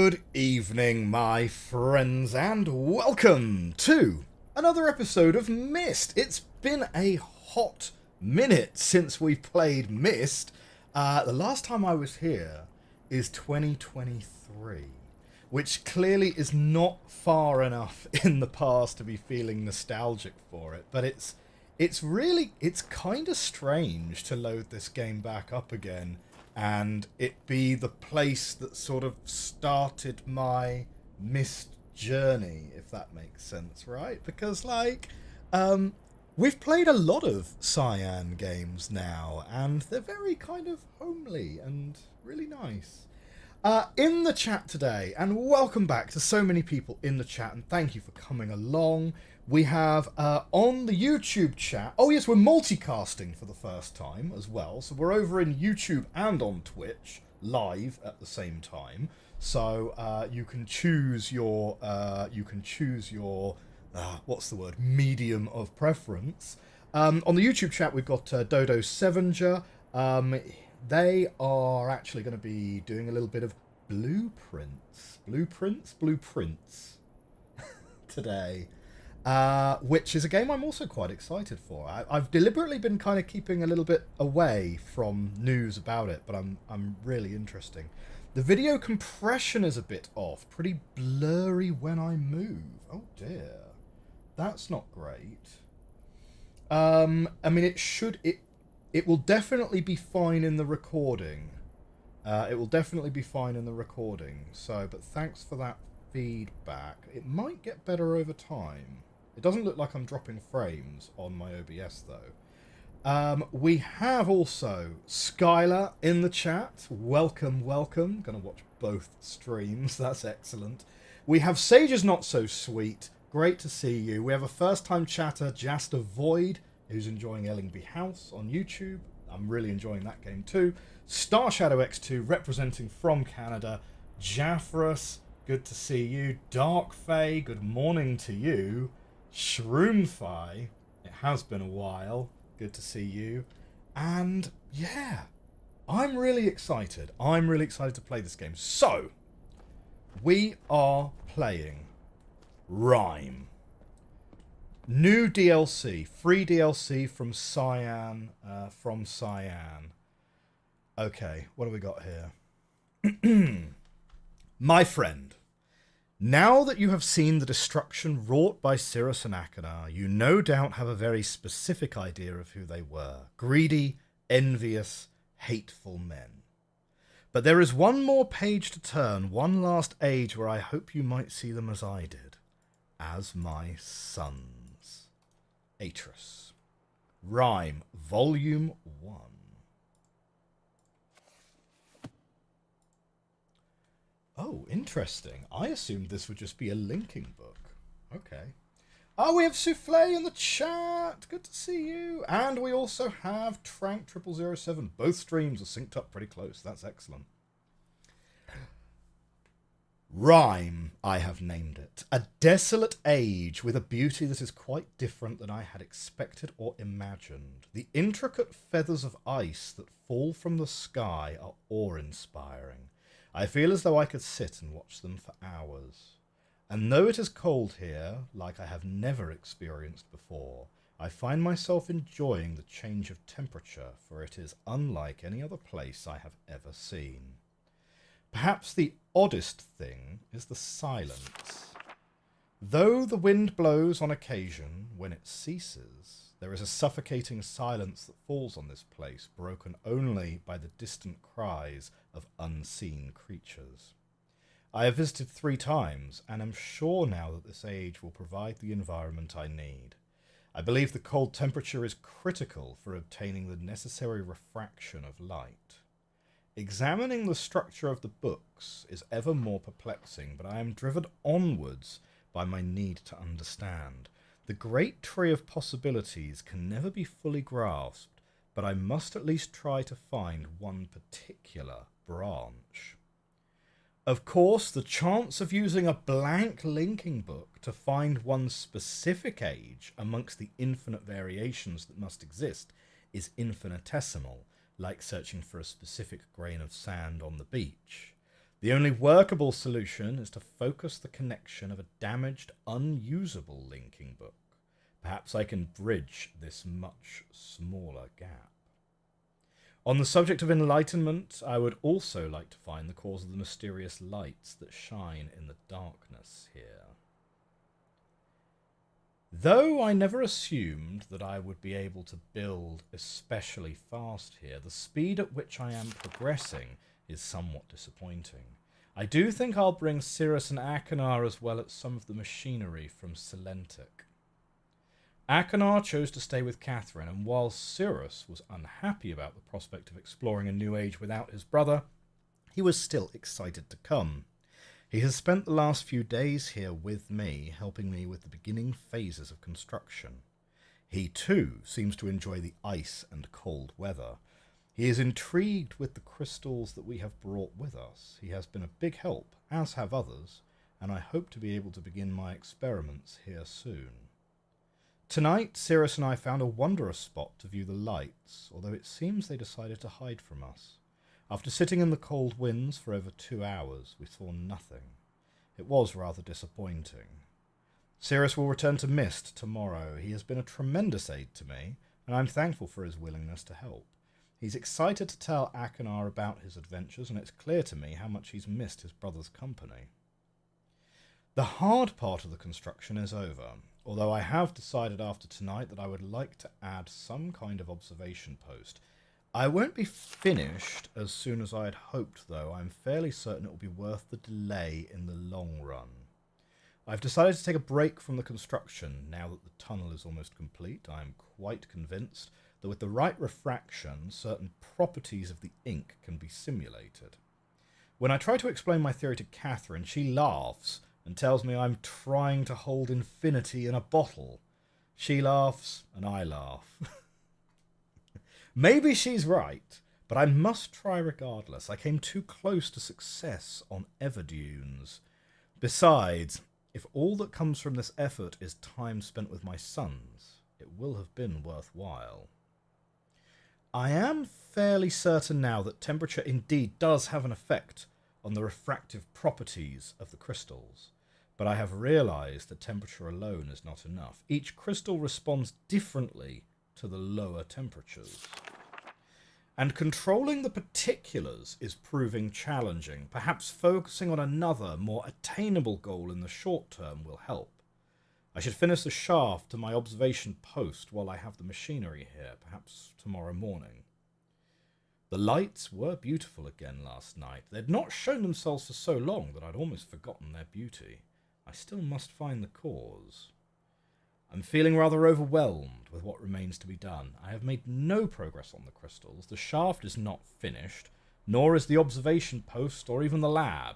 Good evening, my friends, and welcome to another episode of Myst. It's been a hot minute since we played Myst. The last time I was here is 2023, which clearly is not far enough in the past to be feeling nostalgic for it, but it's kind of strange to load this game back up again and it be the place that sort of started my Myst journey, if that makes sense, right? Because, we've played a lot of Cyan games now, and they're very kind of homely and really nice. In the chat today, and welcome back to so many people in the chat, and thank you for coming along. We have on the YouTube chat, oh yes, we're multicasting for the first time as well, so we're over in YouTube and on Twitch live at the same time. So you can choose your what's the word, medium of preference. On the YouTube chat, we've got Dodo Sevenger. They are actually going to be doing a little bit of blueprints today, which is a game I'm also quite excited for. I've deliberately been kind of keeping a little bit away from news about it, but I'm really interesting. The video compression is a bit off, pretty blurry when I move. Oh dear, that's not great. I mean, it will definitely be fine in the recording. It will definitely be fine in the recording. So, but thanks for that feedback. It might get better over time. It doesn't look like I'm dropping frames on my OBS though. We have also Skylar in the chat. Welcome, welcome. Gonna watch both streams. That's excellent. We have Sage is Not So Sweet. Great to see you. We have a first-time chatter, Jaster Void, who's enjoying Ellingby House on YouTube. I'm really enjoying that game too. Star Shadow X2 representing from Canada. Jaffrus, good to see you. Dark Fae, good morning to you. Shroomfi, it has been a while. Good to see you. And yeah, I'm really excited. I'm really excited to play this game. So, we are playing Rime. New DLC, free DLC from Cyan. Okay, what do we got here? My friend, now that you have seen the destruction wrought by Cirrus and Akana, you no doubt have a very specific idea of who they were. Greedy, envious, hateful men. But there is one more page to turn, one last age where I hope you might see them as I did. As my sons. Atris. Rime, Volume 1. Oh, interesting. I assumed this would just be a linking book. Okay. Oh, we have Souffle in the chat. Good to see you. And we also have Trank0007. Both streams are synced up pretty close. That's excellent. Rime, I have named it. A desolate age with a beauty that is quite different than I had expected or imagined. The intricate feathers of ice that fall from the sky are awe-inspiring. I feel as though I could sit and watch them for hours. And though it is cold here, like I have never experienced before, I find myself enjoying the change of temperature, for it is unlike any other place I have ever seen. Perhaps the oddest thing is the silence. Though the wind blows on occasion, when it ceases, there is a suffocating silence that falls on this place, broken only by the distant cries of unseen creatures. I have visited 3 times, and am sure now that this age will provide the environment I need. I believe the cold temperature is critical for obtaining the necessary refraction of light. Examining the structure of the books is ever more perplexing, but I am driven onwards by my need to understand. The great tree of possibilities can never be fully grasped, but I must at least try to find one particular branch. Of course, the chance of using a blank linking book to find one specific age amongst the infinite variations that must exist is infinitesimal, like searching for a specific grain of sand on the beach. The only workable solution is to focus the connection of a damaged, unusable linking book. Perhaps I can bridge this much smaller gap. On the subject of enlightenment, I would also like to find the cause of the mysterious lights that shine in the darkness here. Though I never assumed that I would be able to build especially fast here, the speed at which I am progressing is somewhat disappointing. I do think I'll bring Cirrus and Achenar as well as some of the machinery from Selentic. Achenar chose to stay with Catherine, and while Cirrus was unhappy about the prospect of exploring a new age without his brother, he was still excited to come. He has spent the last few days here with me, helping me with the beginning phases of construction. He too seems to enjoy the ice and cold weather. He is intrigued with the crystals that we have brought with us. He has been a big help, as have others, and I hope to be able to begin my experiments here soon. Tonight, Cirrus and I found a wondrous spot to view the lights, although it seems they decided to hide from us. After sitting in the cold winds for over 2 hours, we saw nothing. It was rather disappointing. Cirrus will return to Myst tomorrow. He has been a tremendous aid to me, and I'm thankful for his willingness to help. He's excited to tell Achenar about his adventures, and it's clear to me how much he's missed his brother's company. The hard part of the construction is over, although I have decided after tonight that I would like to add some kind of observation post. I won't be finished as soon as I had hoped, though. I'm fairly certain it will be worth the delay in the long run. I've decided to take a break from the construction now that the tunnel is almost complete. I am quite convinced that with the right refraction, certain properties of the ink can be simulated. When I try to explain my theory to Catherine, she laughs and tells me I'm trying to hold infinity in a bottle. She laughs, and I laugh. Maybe she's right, but I must try regardless. I came too close to success on Everdunes. Besides, if all that comes from this effort is time spent with my sons, it will have been worthwhile. I am fairly certain now that temperature indeed does have an effect on the refractive properties of the crystals, but I have realized that temperature alone is not enough. Each crystal responds differently to the lower temperatures. And controlling the particulars is proving challenging. Perhaps focusing on another, more attainable goal in the short term will help. I should finish the shaft to my observation post while I have the machinery here, perhaps tomorrow morning. The lights were beautiful again last night. They had not shown themselves for so long that I'd almost forgotten their beauty. I still must find the cause. I'm feeling rather overwhelmed with what remains to be done. I have made no progress on the crystals. The shaft is not finished, nor is the observation post or even the lab.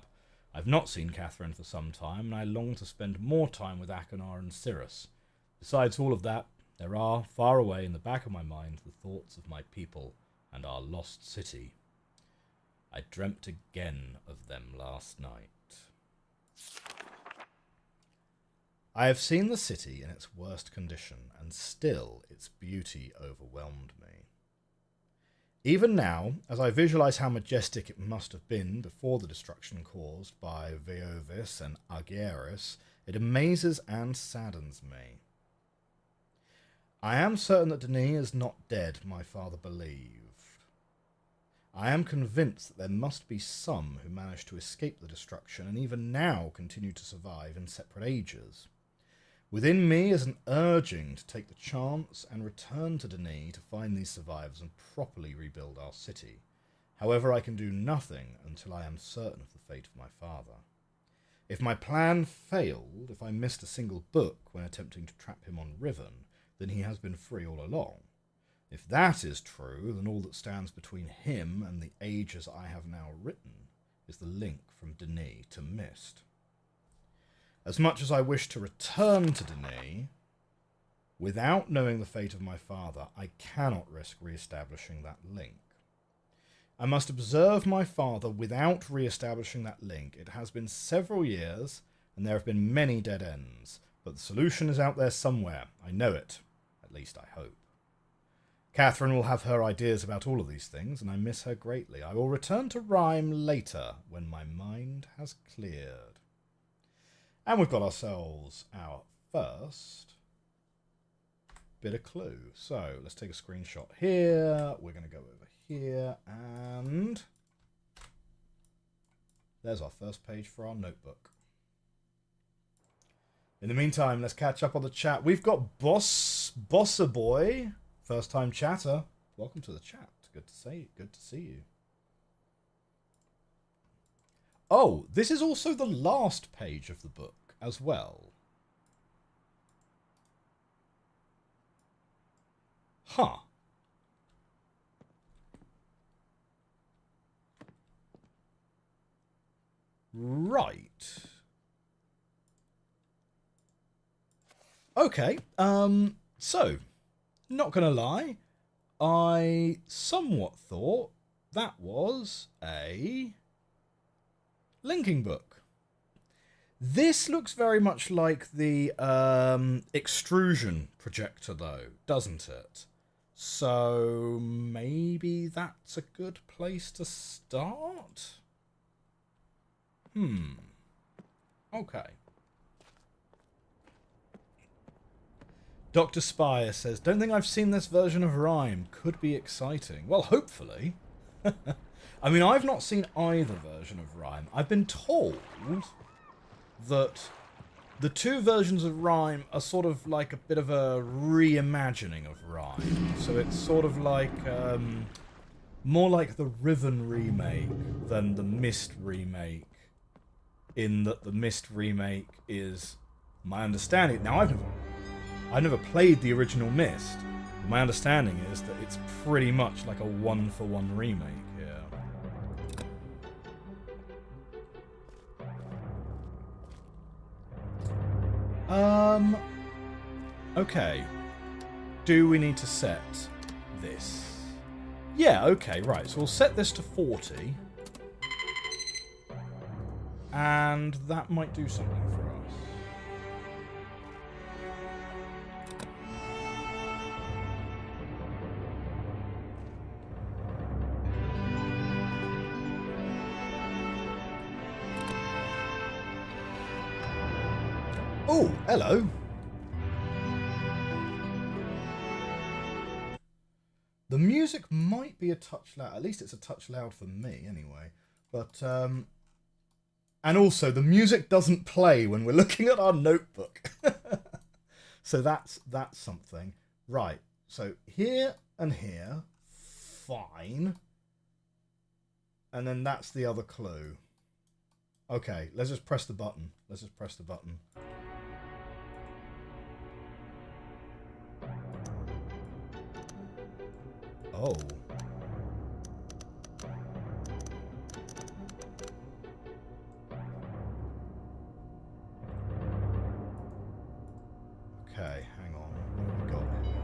I've not seen Catherine for some time, and I long to spend more time with Achenar and Cirrus. Besides all of that, there are, far away in the back of my mind, the thoughts of my people and our lost city. I dreamt again of them last night. I have seen the city in its worst condition, and still its beauty overwhelmed me. Even now, as I visualize how majestic it must have been before the destruction caused by Veovis and Argyrus, it amazes and saddens me. I am certain that Denis is not dead, my father believed. I am convinced that there must be some who managed to escape the destruction and even now continue to survive in separate ages. Within me is an urging to take the chance and return to Denis to find these survivors and properly rebuild our city. However, I can do nothing until I am certain of the fate of my father. If my plan failed, if I missed a single book when attempting to trap him on Riven, then he has been free all along. If that is true, then all that stands between him and the ages I have now written is the link from Denis to Myst. As much as I wish to return to Denis, without knowing the fate of my father, I cannot risk re-establishing that link. I must observe my father without re-establishing that link. It has been several years, and there have been many dead ends, but the solution is out there somewhere. I know it. At least I hope. Catherine will have her ideas about all of these things, and I miss her greatly. I will return to Rime later, when my mind has cleared. And we've got ourselves our first bit of clue. So let's take a screenshot here. We're going to go over here, and there's our first page for our notebook. In the meantime, let's catch up on the chat. We've got Bossa Boy, first time chatter. Welcome to the chat. Good to see you. Oh, this is also the last page of the book as well. Huh. Right. Okay, so, not gonna lie, I somewhat thought that was a linking book. This looks very much like the extrusion projector though, doesn't it? So maybe that's a good place to start? Okay. Dr. Spire says, don't think I've seen this version of Rime. Could be exciting. Well, hopefully. I mean, I've not seen either version of Rime. I've been told that the two versions of Rime are sort of like a bit of a reimagining of Rime. So it's sort of like, more like the Riven remake than the Myst remake, in that the Myst remake is, my understanding, now I've never played the original Myst, but my understanding is that it's pretty much like a one-for-one remake here. Okay. Do we need to set this? Yeah, okay, right. So we'll set this to 40. And that might do something for us. Oh, hello. The music might be a touch loud. At least it's a touch loud for me, anyway. But, and also, the music doesn't play when we're looking at our notebook. So that's something. Right, so here and here, fine. And then that's the other clue. Okay, let's just press the button. Oh. Okay, hang on. What have we got here?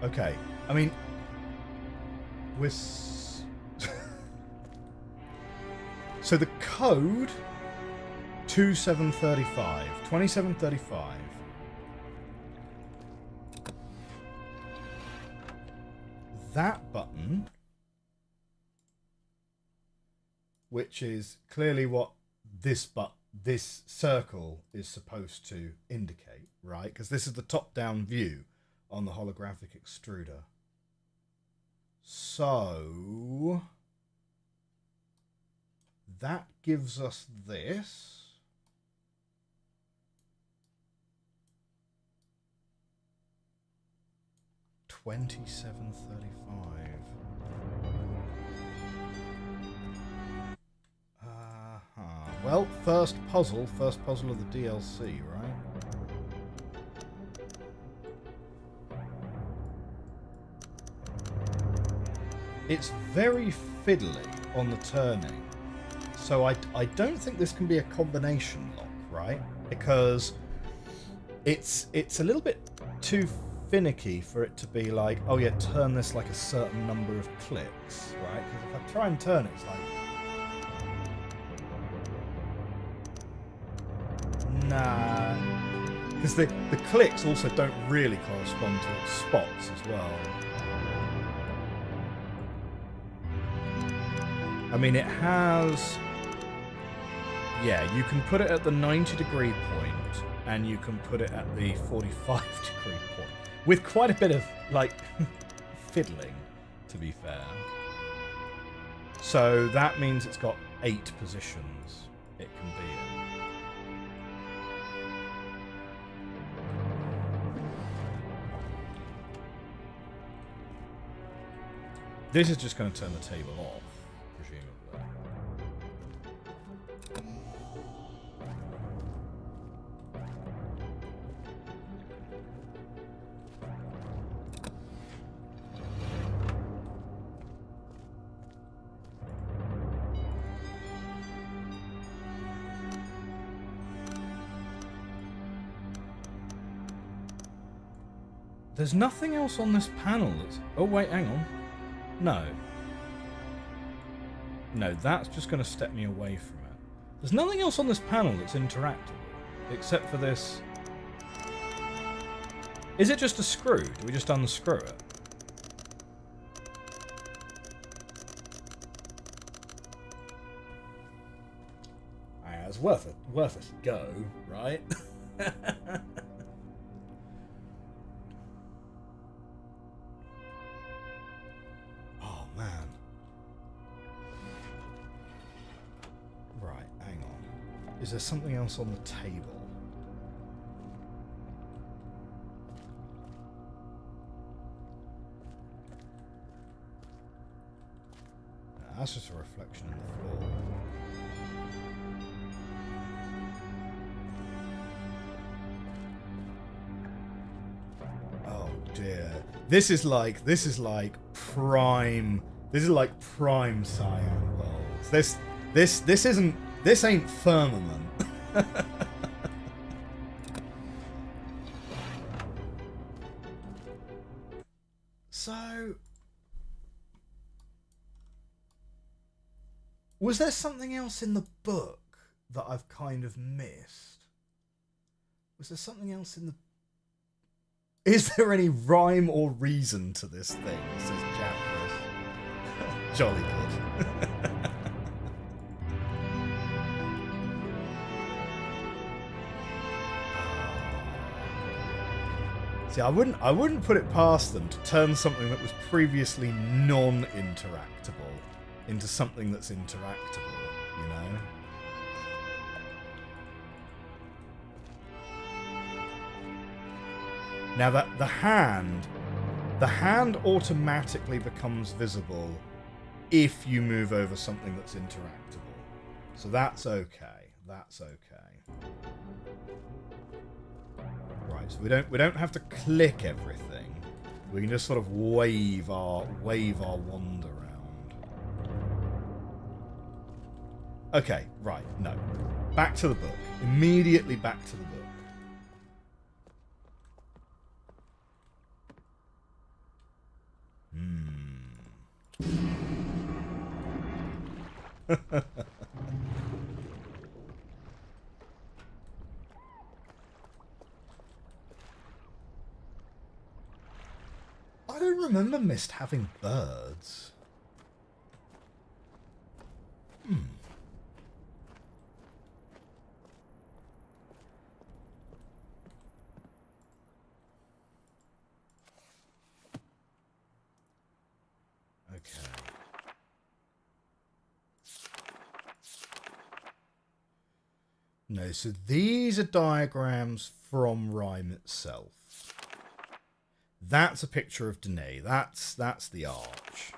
Okay, I mean, we're... So the code, 2735. That button, which is clearly what this circle is supposed to indicate, right? Because this is the top-down view on the holographic extruder. So... that gives us this. $27.35. Well, first puzzle of the DLC, right? It's very fiddly on the turning. So I don't think this can be a combination lock, right? Because it's a little bit too finicky for it to be like, oh yeah, turn this like a certain number of clicks, right? Because if I try and turn it, it's like, nah. Because the clicks also don't really correspond to its spots as well. I mean, it has... Yeah, you can put it at the 90-degree point, and you can put it at the 45-degree point. With quite a bit of, like, fiddling, to be fair. So that means it's got 8 positions it can be in. This is just going to turn the table off, presumably. There's nothing else on this panel that's... Oh, wait, hang on. No. No, that's just going to step me away from it. There's nothing else on this panel that's interactable, except for this... Is it just a screw? Do we just unscrew it? It's worth a go, right? Man. Right, hang on. Is there something else on the table? No, that's just a reflection in the floor. Oh dear. This is like prime. This is like prime cyan worlds. This ain't firmament. So, was there something else in the book that I've kind of missed? Was there something else in the... Is there any rhyme or reason to this thing? Says Jaffrus. Jolly good. See, I wouldn't put it past them to turn something that was previously non-interactable into something that's interactable, you know? Now that the hand automatically becomes visible if you move over something that's interactable. So that's okay. That's okay. Right, so we don't have to click everything. We can just sort of wave our wand around. Okay, right, no. Back to the book. Immediately back to the book. I don't remember Myst having birds. Okay. No, so these are diagrams from Rime itself. That's a picture of Danae. That's the arch.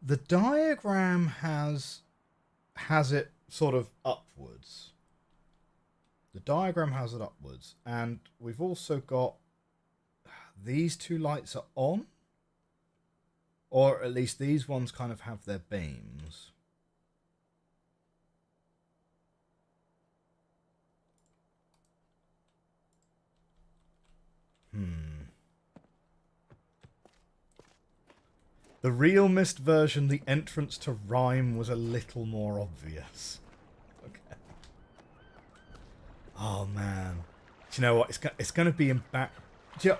The diagram has has it sort of upwards. The diagram has it upwards. And we've also got these two lights are on. Or at least these ones kind of have their beams. The real Myst version, the entrance to Rime was a little more obvious. Okay. Oh man. Do you know what? It's going to be in back. Do you know,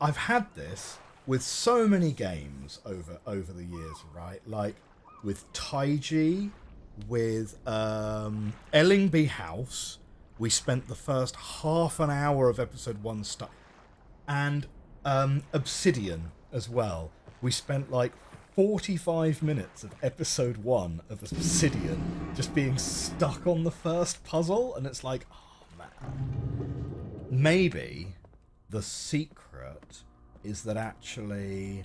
I've had this with so many games over the years, right? Like with Taiji, with Ellingby House, we spent the first half an hour of episode 1 stuck, and Obsidian as well. We spent like 45 minutes of episode 1 of Obsidian just being stuck on the first puzzle, and it's like, oh man. Maybe the secret is that actually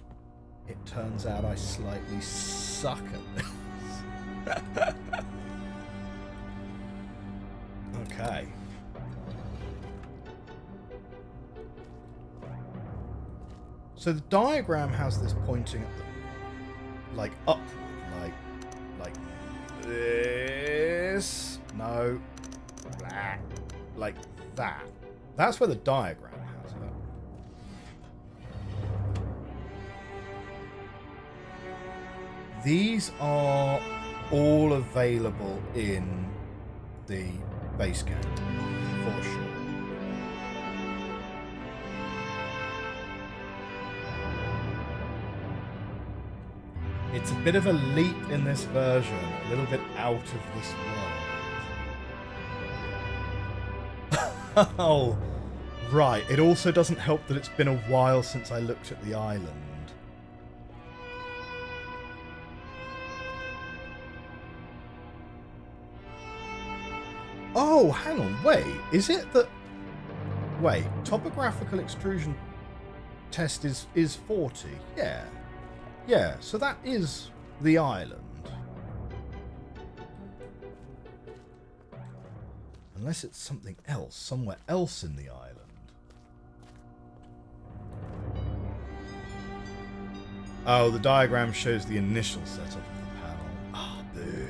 it turns out I slightly suck at this. Okay. So the diagram has this pointing at the, like, upward, like this. No. Blah. Like that. That's where the diagram has it. These are all available in the base game, for sure. It's a bit of a leap in this version, a little bit out of this world. Oh, right. It also doesn't help that it's been a while since I looked at the island. Oh, hang on, wait. Is it that... Wait, topographical extrusion test is 40? Yeah. Yeah, so that is the island. Unless it's something else, somewhere else in the island. Oh, the diagram shows the initial setup of the panel. Ah, oh, boo.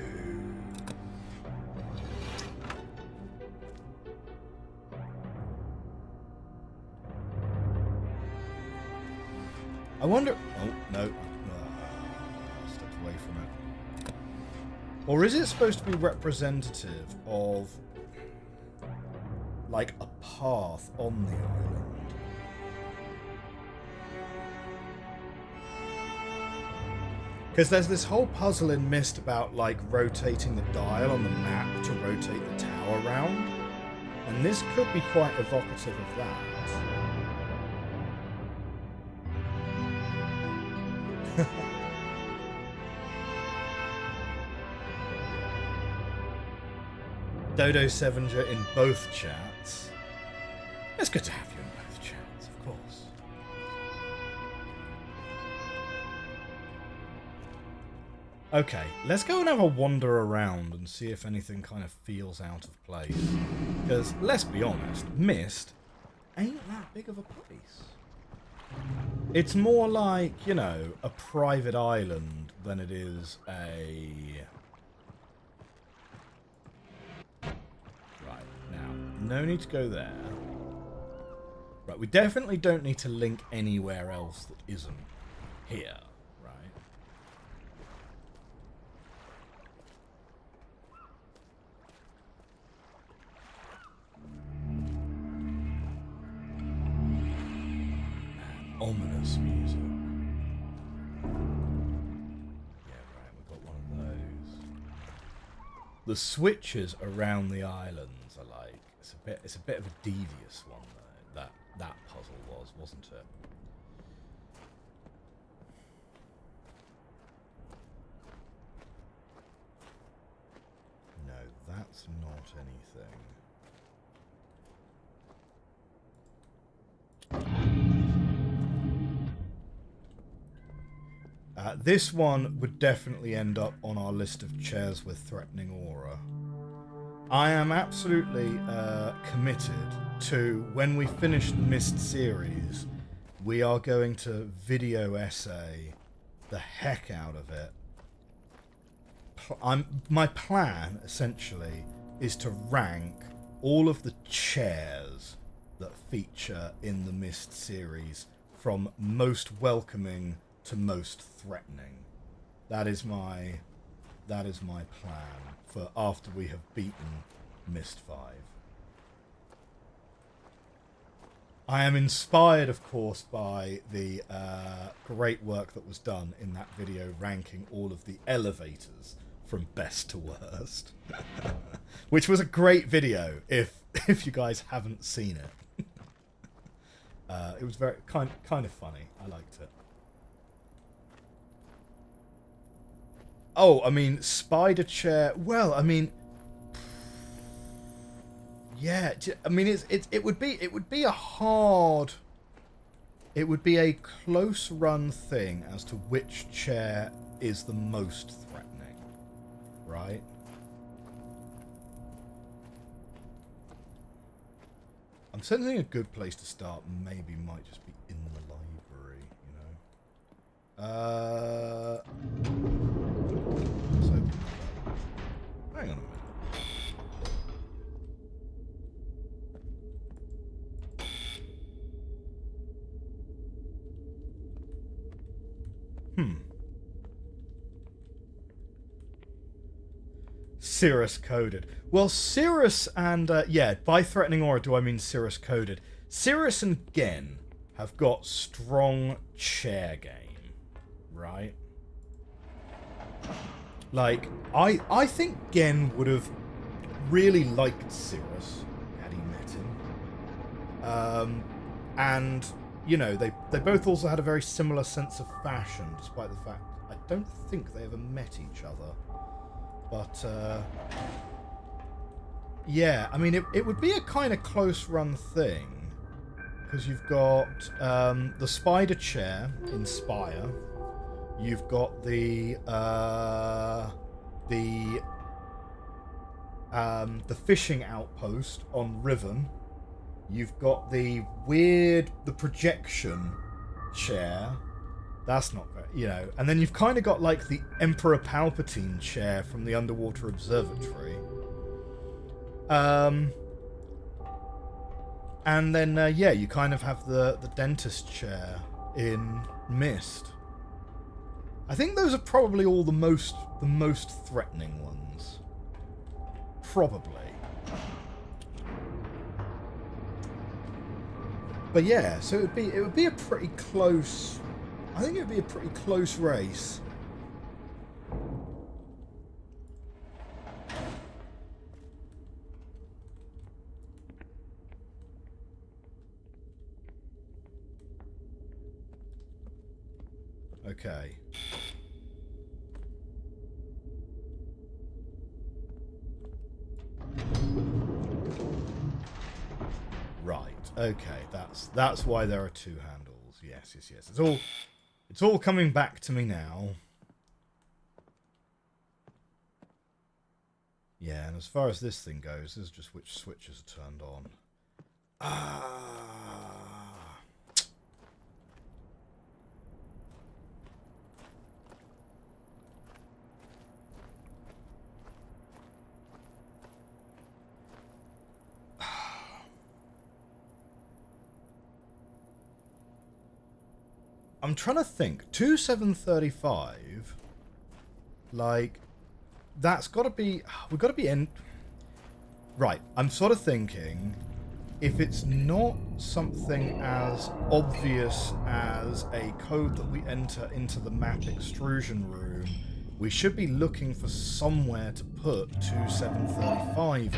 I wonder... Oh, no. Stepped away from it. Or is it supposed to be representative of, like, a path on the island? Because there's this whole puzzle in Myst about, like, rotating the dial on the map to rotate the tower round. And this could be quite evocative of that. Dodo Sevenger in both chats. It's good to have you in both chats, of course. Okay, let's go and have a wander around and see if anything kind of feels out of place. Because, let's be honest, Myst ain't that big of a place. It's more like, you know, a private island than it is a... Right, now, no need to go there. Right, we definitely don't need to link anywhere else that isn't here, right? Ominous music. Yeah, right, we've got one of those. The switches around the islands are like, it's a bit of a devious one though. That puzzle wasn't it? No, that's not anything. This one would definitely end up on our list of chairs with threatening aura. I am absolutely committed to, when we finish the Myst series, we are going to video essay the heck out of it. My plan, essentially, is to rank all of the chairs that feature in the Myst series from most welcoming to most threatening. That is my plan for after we have beaten Myst 5. I am inspired, of course, by the great work that was done in that video ranking all of the elevators from best to worst. Which was a great video if you guys haven't seen it. It was very kind of funny. I liked it. Oh, I mean, spider chair. Well, I mean, yeah. I mean, it would be a hard. It would be a close run thing as to which chair is the most threatening, right? I'm sensing a good place to start maybe might just be in the library, you know. Let's open that up. Hang on a minute. Cirrus coded. Well, Cirrus and yeah, by threatening aura do I mean Cirrus coded. Cirrus and Gen have got strong chair game, right? Like, I think Gen would have really liked Cirrus had he met him. And you know, they both also had a very similar sense of fashion, despite the fact I don't think they ever met each other. But, yeah, I mean, it would be a kind of close-run thing, because you've got the spider chair in Spire, you've got the fishing outpost on Riven, you've got the projection chair. That's not very, you know. And then you've kind of got like the Emperor Palpatine chair from the Underwater Observatory. And then yeah, you kind of have the dentist chair in Myst. I think those are probably all the most threatening ones. Probably. But yeah, so it would be a pretty close. I think it would be a pretty close race. Okay. Right. Okay. That's why there are two handles. Yes. It's all coming back to me now. Yeah, and as far as this thing goes, this is just which switches are turned on. I'm trying to think. 2735, like, that's got to be. We've got to be in. Right. I'm sort of thinking, if it's not something as obvious as a code that we enter into the map extrusion room, we should be looking for somewhere to put 2735 into.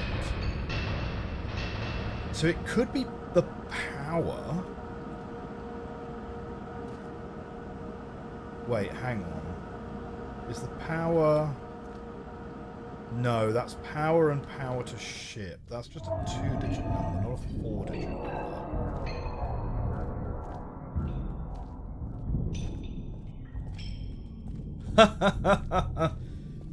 So it could be the power. Wait, hang on. Is the power... No, that's power and power to ship. That's just a 2-digit number, not a 4-digit number.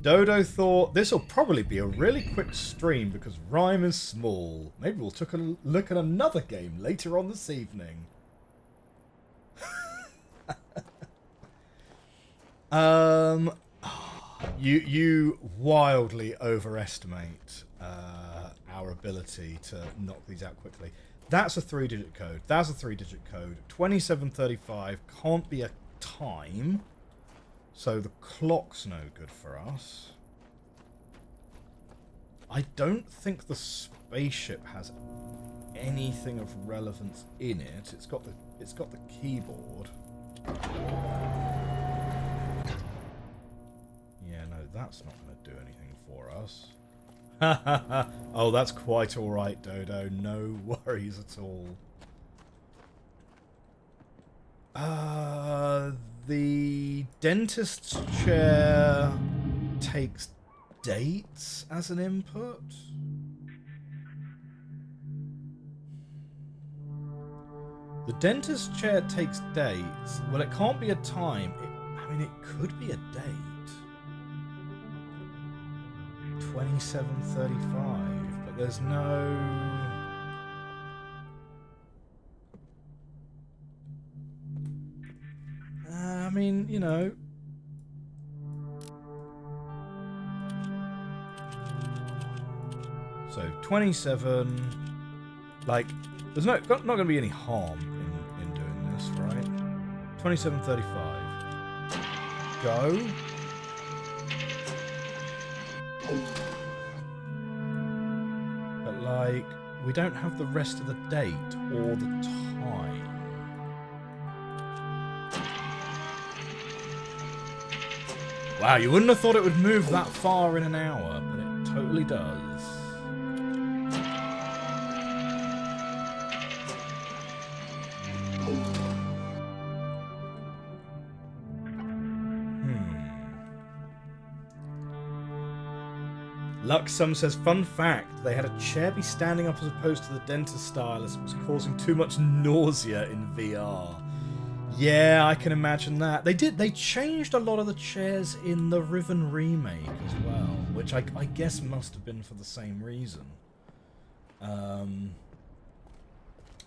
Dodo thought this will probably be a really quick stream because Rime is small. Maybe we'll take a look at another game later on this evening. You wildly overestimate our ability to knock these out quickly. That's a 3-digit code. That's a 3-digit code. 2735 can't be a time. So the clock's no good for us. I don't think the spaceship has anything of relevance in it. It's got the keyboard. Yeah, no, that's not going to do anything for us. Oh, that's quite alright, Dodo. No worries at all. The dentist's chair takes dates as an input. The dentist's chair takes dates. Well, it can't be a time. I mean, it could be a date. 2735, but there's no... I mean, you know... So, 27... Like, there's not going to be any harm in doing this, right? 2735. Go. But, like, we don't have the rest of the date or the time. Wow, you wouldn't have thought it would move that far in an hour, but it totally does. Luxum says, fun fact, they had a chair be standing up as opposed to the dentist style as it was causing too much nausea in VR. Yeah, I can imagine that. They changed a lot of the chairs in the Riven remake as well, which I guess must have been for the same reason.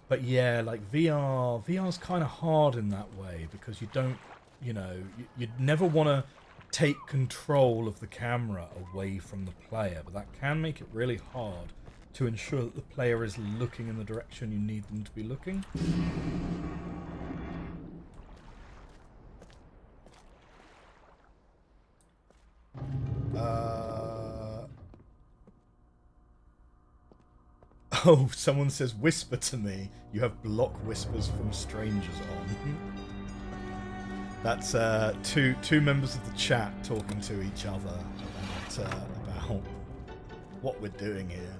But yeah, like VR's kind of hard in that way because you don't, you know, you'd never want to take control of the camera away from the player, but that can make it really hard to ensure that the player is looking in the direction you need them to be looking. Oh, someone says, whisper to me. You have block whispers from strangers on. That's two members of the chat talking to each other about what we're doing here.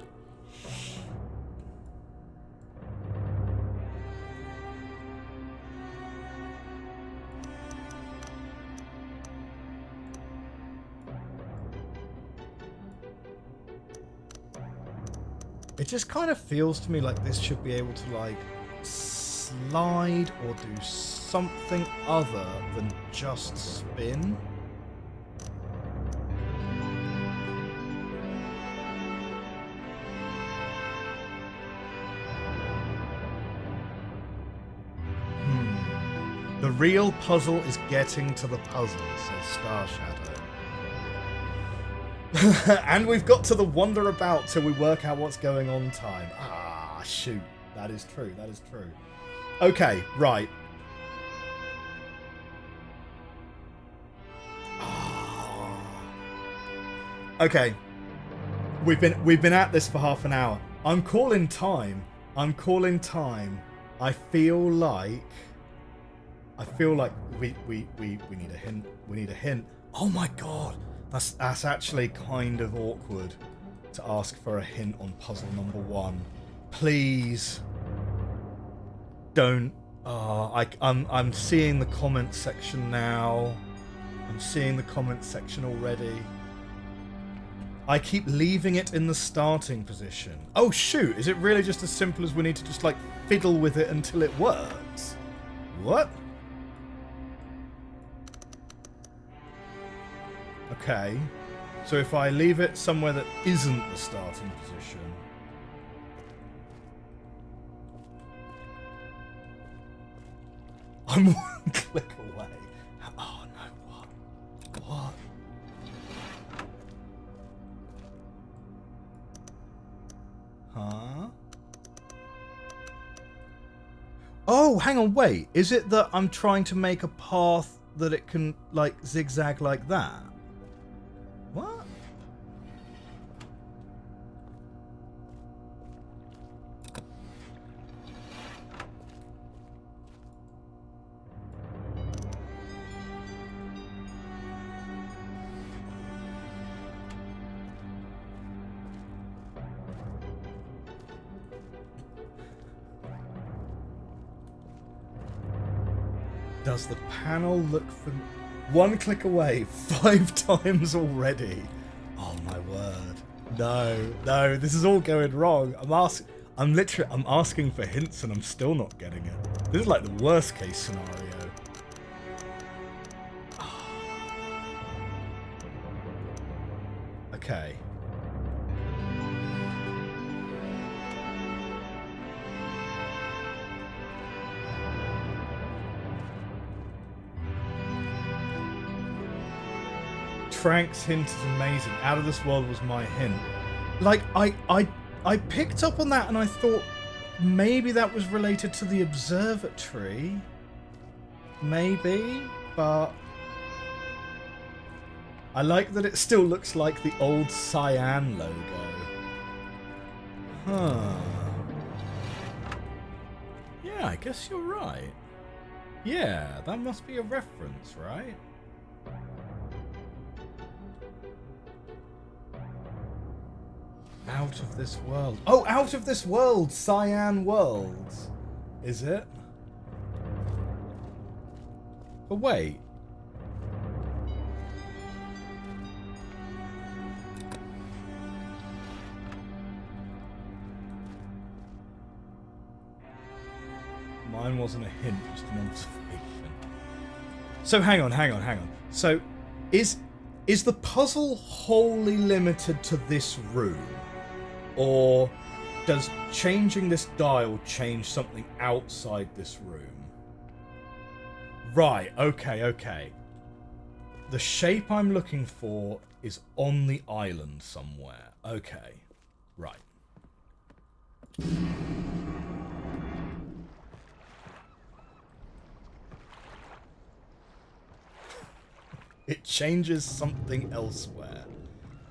It just kind of feels to me like this should be able to, like, slide or do something other than just spin. The real puzzle is getting to the puzzle, says Star Shadow. And we've got to the wander about till we work out what's going on time. Ah, shoot. That is true. That is true. Okay, right. Oh. Okay. We've been at this for half an hour. I'm calling time. I'm calling time. I feel like we need a hint. We need a hint. Oh my god. That's actually kind of awkward to ask for a hint on puzzle number 1. Please don't. I'm seeing the comment section now. I'm seeing the comment section already. I keep leaving it in the starting position. Oh shoot! Is it really just as simple as we need to just like fiddle with it until it works? What? Okay. So if I leave it somewhere that isn't the starting position... I'm one click away. Oh no, what? What? Huh? Oh, hang on, wait. Is it that I'm trying to make a path that it can, like, zigzag like that? What? Does the panel look for... One click away, 5 times already. Oh my word. No, no, this is all going wrong. I'm asking for hints and I'm still not getting it. This is like the worst case scenario. Okay. Frank's hint is amazing. Out of this world was my hint. Like, I picked up on that and I thought maybe that was related to the observatory. Maybe, but... I like that it still looks like the old cyan logo. Huh. Yeah, I guess you're right. Yeah, that must be a reference, right? Out of this world. Oh, out of this world! Cyan worlds. Is it? But wait. Mine wasn't a hint, just an observation. So hang on. So is the puzzle wholly limited to this room? Or does changing this dial change something outside this room? Right, okay. The shape I'm looking for is on the island somewhere. Okay, right. It changes something elsewhere.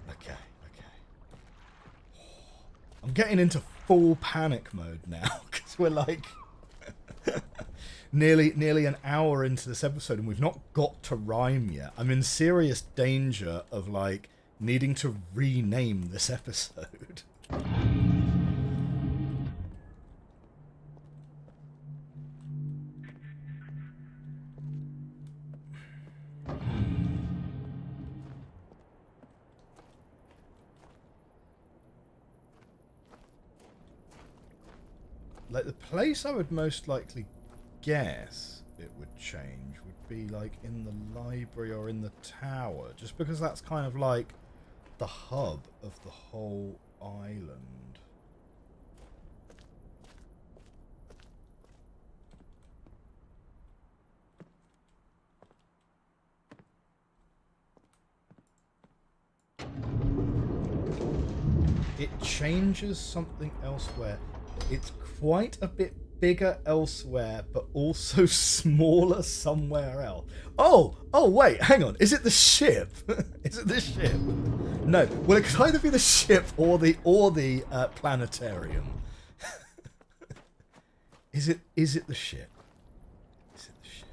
Okay. I'm getting into full panic mode now because we're like nearly an hour into this episode and we've not got to Rime yet. I'm in serious danger of like needing to rename this episode. Like, the place I would most likely guess it would change would be, like, in the library or in the tower. Just because that's kind of, like, the hub of the whole island. It changes something elsewhere. It's quite a bit bigger elsewhere, but also smaller somewhere else. Oh, wait, hang on. Is it the ship? Is it the ship? No. Well, it could either be the ship or the planetarium. Is it the ship? Is it the ship?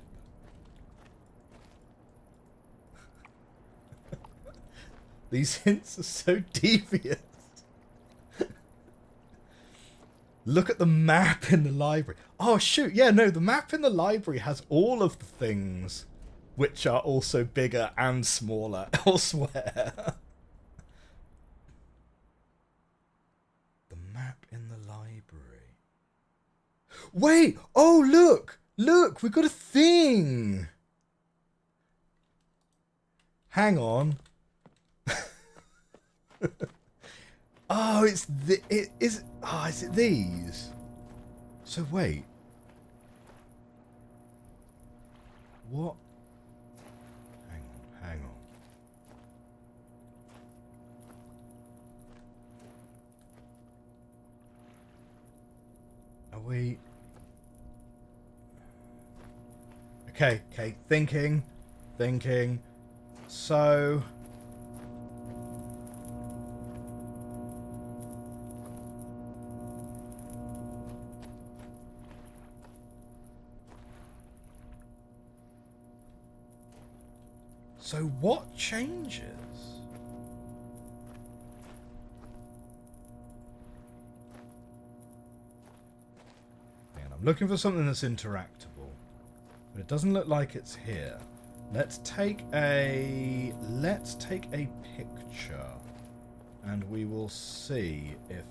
These hints are so devious. Look at the map in the library. Oh, shoot. Yeah, no, the map in the library has all of the things which are also bigger and smaller elsewhere. The map in the library. Wait! Oh, look! Look! We've got a thing! Hang on. Oh, it's is it these? So wait. What? Hang on. Are we... Okay, thinking. So... So what changes? And I'm looking for something that's interactable, but it doesn't look like it's here. Let's take a picture, and we will see if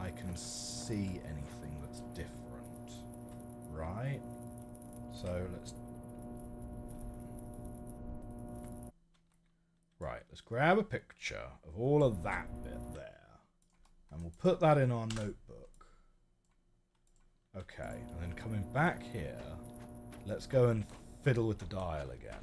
I can see anything that's different. Right? So let's grab a picture of all of that bit there, and we'll put that in our notebook. Okay, and then coming back here, let's go and fiddle with the dial again.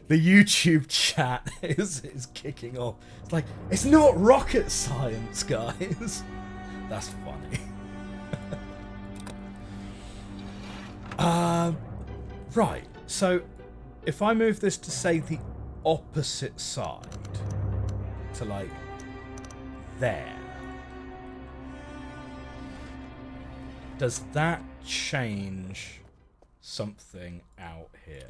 The YouTube chat is kicking off. It's like, it's not rocket science, guys. That's funny. Right, so if I move this to, say, the opposite side, to, like, there, does that change something out here?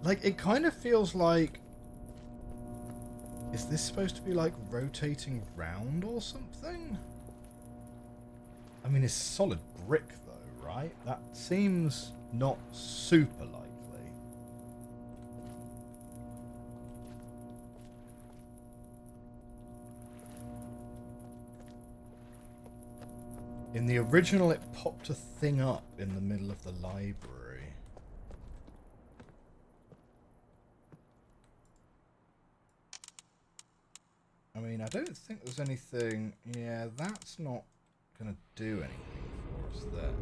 Like, it kind of feels like... Is this supposed to be, like, rotating round or something? I mean, it's solid brick, though, right? That seems not super likely. In the original, it popped a thing up in the middle of the library. I mean, I don't think there's anything... Yeah, that's not going to do anything for us there.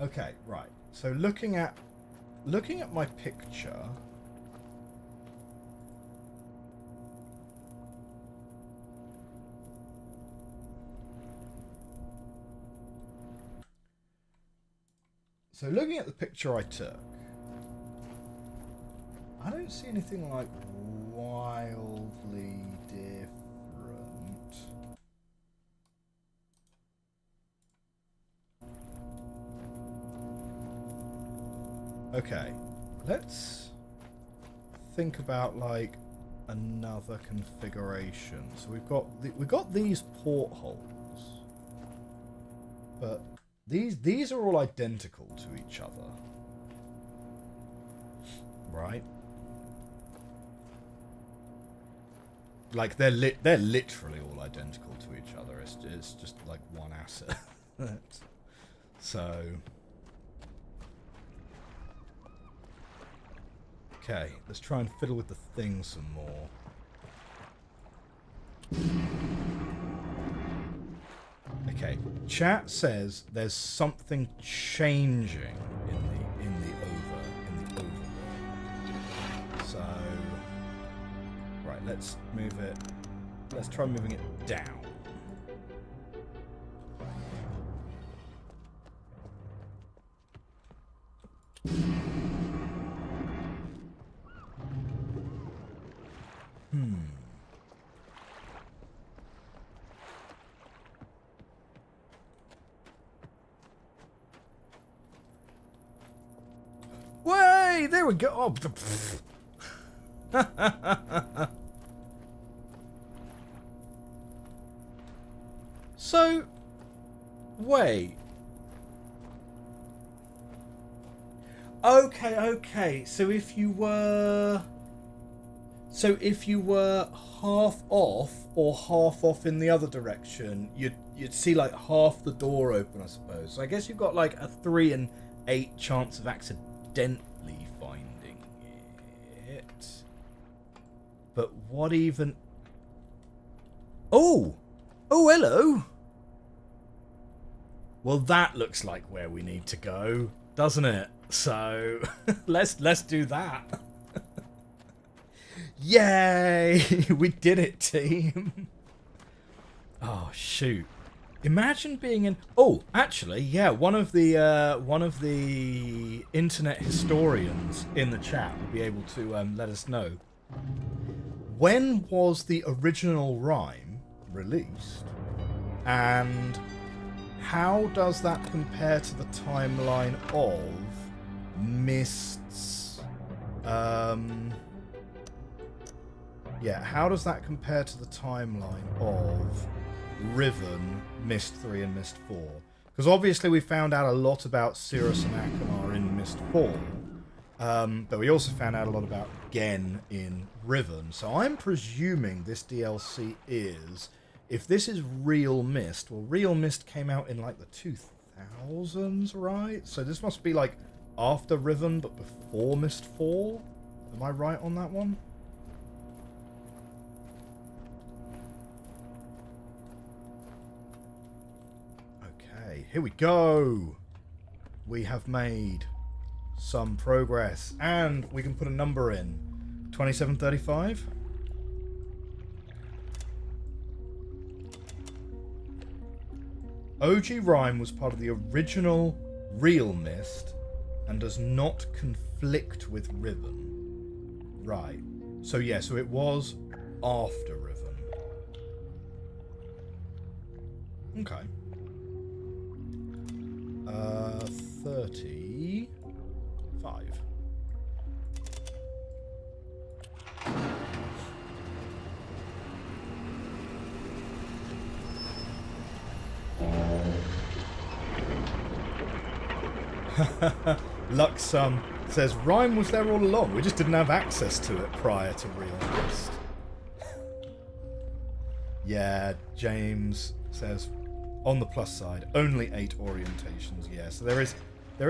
Okay, right. So looking at my picture... So looking at the picture I took, I don't see anything like wildly different. Okay, let's think about like another configuration. So we've got these portholes, but these are all identical to each other, right? Like they're literally all identical to each other. It's just like one asset. So okay, let's try and fiddle with the thing some more. Okay, chat says there's something changing in the overworld. let's move it. Let's try moving it down. Way, there we go. Oh, so, wait. Okay. So if you were half off or half off in the other direction, you'd see like half the door open, I suppose. So I guess you've got like a 3 in 8 chance of accidentally finding it. But what even? Oh, hello. Well, that looks like where we need to go, doesn't it? So let's do that. Yay! We did it, team. Oh shoot! Imagine being in. Oh, actually, yeah. One of the internet historians in the chat will be able to let us know. When was the original Rime released, and how does that compare to the timeline of Myst's? Yeah, how does that compare to the timeline of Riven, Myst 3 and Myst 4? Because obviously we found out a lot about Cirrus and Achenar in Myst 4, but we also found out a lot about Gen in Riven. So I'm presuming this DLC is, if this is real Myst, well, real Myst came out in like the 2000s, right? So this must be like after Riven, but before Myst 4? Am I right on that one? Here we go. We have made some progress, and we can put a number in. 2735. OG Rime was part of the original real Myst and does not conflict with Riven. Right. So yeah, so it was after Riven. Okay. 35. Luxum says Rime was there all along. We just didn't have access to it prior to Real Myst. Yeah, James says on the plus side, only 8 orientations. Yeah, so there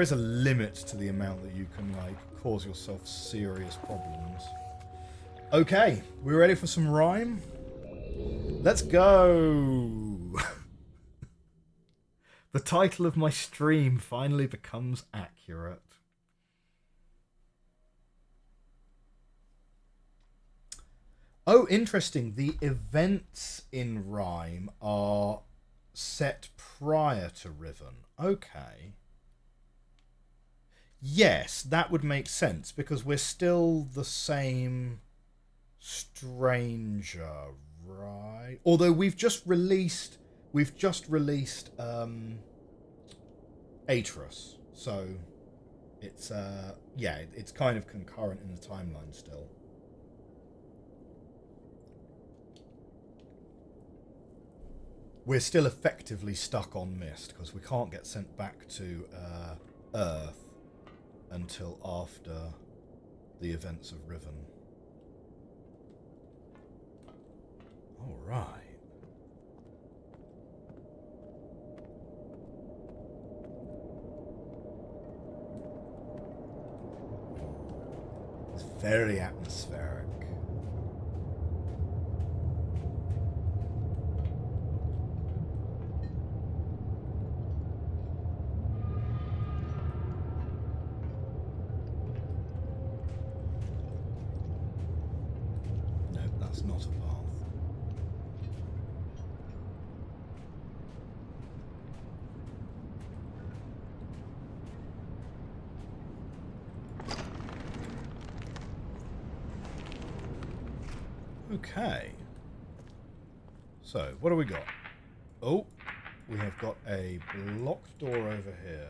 is a limit to the amount that you can like cause yourself serious problems. Okay, we ready for some Rime? Let's go. The title of my stream finally becomes accurate. Oh, interesting. The events in Rime are set prior to Riven. Okay. Yes, that would make sense because we're still the same stranger, right? Although we've just released Atrus, so it's yeah, it's kind of concurrent in the timeline still. We're still effectively stuck on Myst because we can't get sent back to Earth until after the events of Riven. All right. It's very atmospheric. is not a path. Okay. So, what do we got? Oh, we have got a blocked door over here.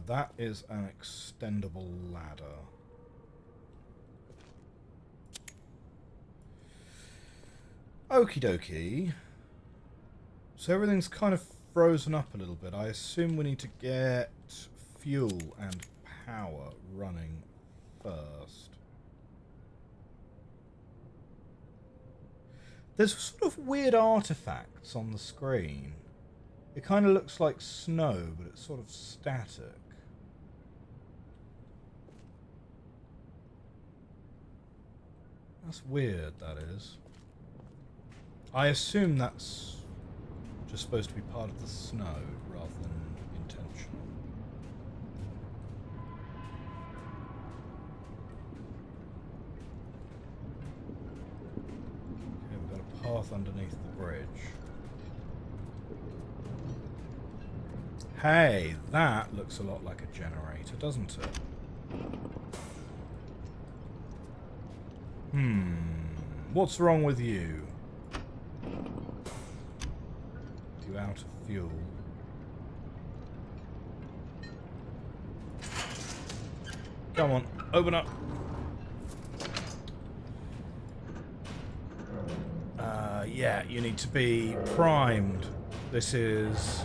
That is an extendable ladder. Okie dokie. So everything's kind of frozen up a little bit. I assume we need to get fuel and power running first. There's sort of weird artifacts on the screen. It kind of looks like snow, but it's sort of static. That's weird, that is. I assume that's just supposed to be part of the snow rather than intentional. Okay, we've got a path underneath the bridge. Hey, that looks a lot like a generator, doesn't it? What's wrong with you? You out of fuel? Come on, open up. Yeah, you need to be primed. This is...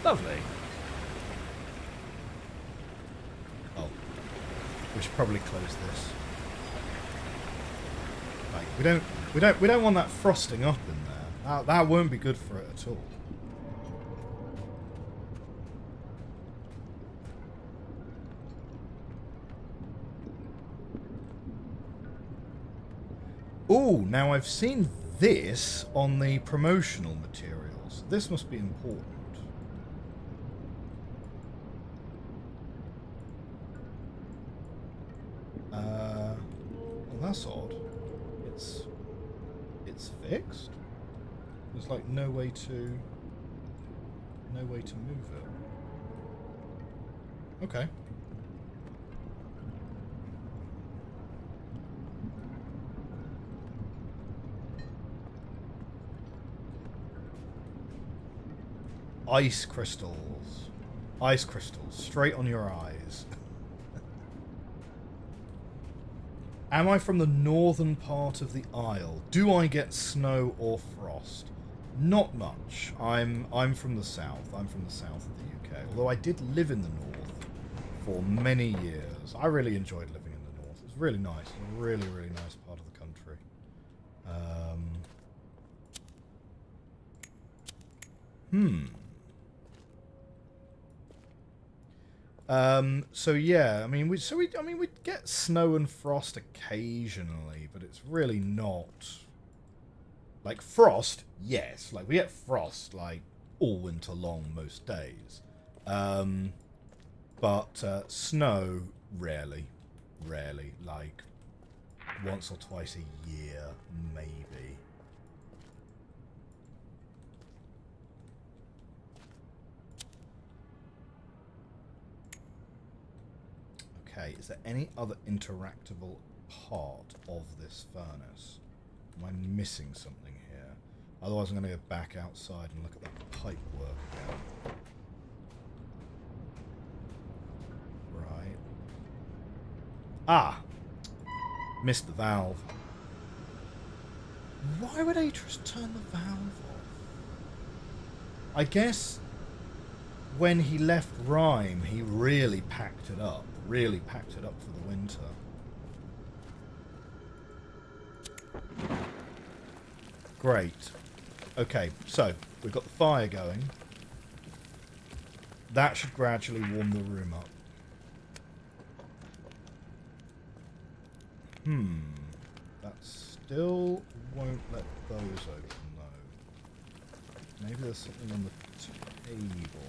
lovely. Oh, we should probably close this. Like, we don't want that frosting up in there. That won't be good for it at all. Ooh, now I've seen this on the promotional materials. This must be important. Well, that's odd. It's fixed. There's like no way to move it. Okay. Ice crystals. Ice crystals. Straight on your eyes. Am I from the northern part of the Isle? Do I get snow or frost? Not much. I'm from the south. I'm from the south of the UK. Although I did live in the north for many years. I really enjoyed living in the north. It was really nice. A really, really nice part of the country. So yeah, I mean, we'd get snow and frost occasionally, but it's really not like frost. Yes, like we get frost like all winter long most days, but snow rarely, like once or twice a year maybe. Okay, is there any other interactable part of this furnace? Am I missing something here? Otherwise I'm going to go back outside and look at that pipe work again. Right. Ah! Missed the valve. Why would Atreus turn the valve off? I guess when he left Rime, he really packed it up. Really packed it up for the winter. Great. Okay, so we've got the fire going. That should gradually warm the room up. That still won't let those open, though. Maybe there's something on the table.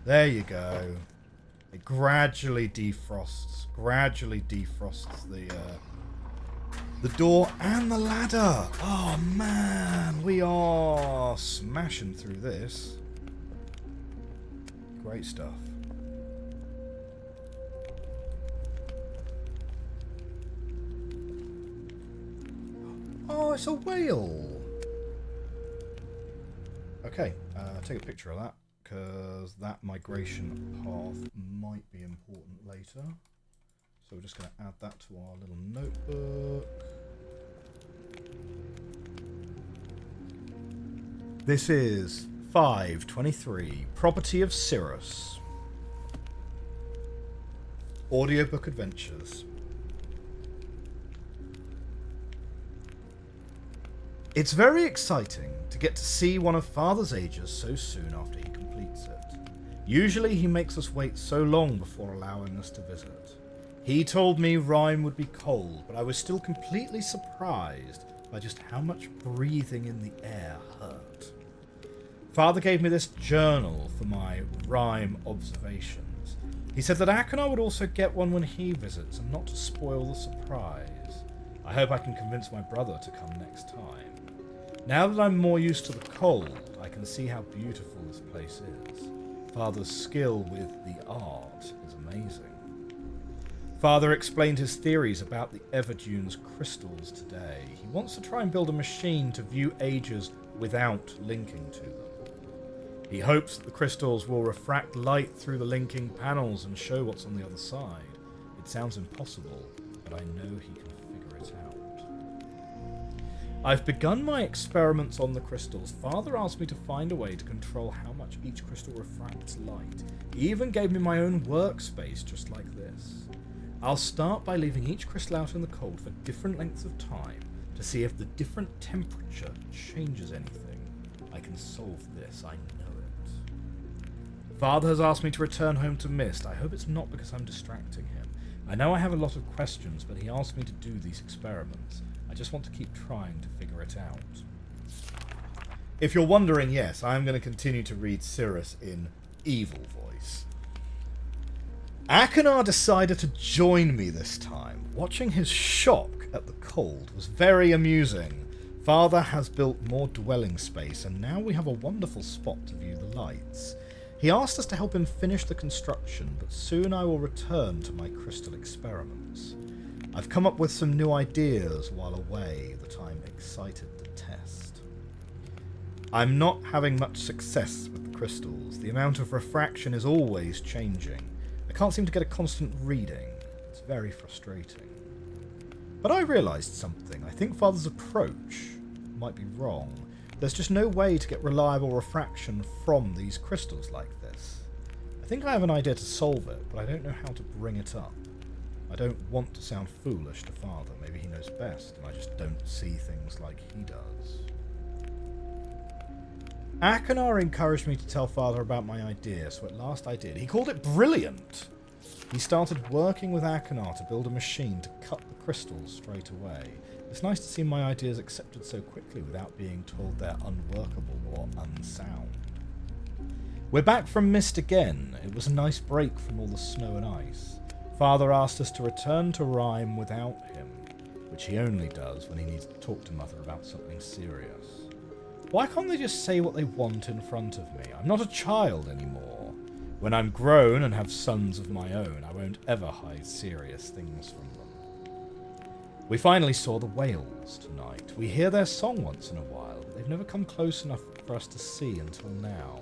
There you go. It gradually defrosts the door and the ladder. Oh man, we are smashing through this. Great stuff. Oh, it's a whale. Okay, take a picture of that, because that migration path might be important later. So we're just going to add that to our little notebook. This is 523, Property of Cirrus. Audiobook Adventures. It's very exciting to get to see one of Father's ages so soon after he completes it. Usually he makes us wait so long before allowing us to visit. He told me Rime would be cold, but I was still completely surprised by just how much breathing in the air hurt. Father gave me this journal for my Rime observations. He said that Akinar would also get one when he visits, and not to spoil the surprise. I hope I can convince my brother to come next time. Now that I'm more used to the cold, I can see how beautiful this place is. Father's skill with the art is amazing. Father explained his theories about the Everdune's crystals today. He wants to try and build a machine to view ages without linking to them. He hopes that the crystals will refract light through the linking panels and show what's on the other side. It sounds impossible, but I know he can figure it out. I've begun my experiments on the crystals. Father asked me to find a way to control how much each crystal refracts light. He even gave me my own workspace just like this. I'll start by leaving each crystal out in the cold for different lengths of time to see if the different temperature changes anything. I can solve this, I know it. Father has asked me to return home to Myst. I hope it's not because I'm distracting him. I know I have a lot of questions, but he asked me to do these experiments. I just want to keep trying to figure it out. If you're wondering, yes, I am going to continue to read Cirrus in evil voice. Akinar decided to join me this time. Watching his shock at the cold was very amusing. Father has built more dwelling space, and now we have a wonderful spot to view the lights. He asked us to help him finish the construction, but soon I will return to my crystal experiments. I've come up with some new ideas while away that I'm excited to test. I'm not having much success with the crystals. The amount of refraction is always changing. I can't seem to get a constant reading. It's very frustrating. But I realised something. I think Father's approach might be wrong. There's just no way to get reliable refraction from these crystals like this. I think I have an idea to solve it, but I don't know how to bring it up. I don't want to sound foolish to Father. Maybe he knows best, and I just don't see things like he does. Akinar encouraged me to tell Father about my idea, so at last I did. He called it brilliant! He started working with Akinar to build a machine to cut the crystals straight away. It's nice to see my ideas accepted so quickly without being told they're unworkable or unsound. We're back from Myst again. It was a nice break from all the snow and ice. Father asked us to return to Rime without him, which he only does when he needs to talk to Mother about something serious. Why can't they just say what they want in front of me? I'm not a child anymore. When I'm grown and have sons of my own, I won't ever hide serious things from them. We finally saw the whales tonight. We hear their song once in a while, but they've never come close enough for us to see until now.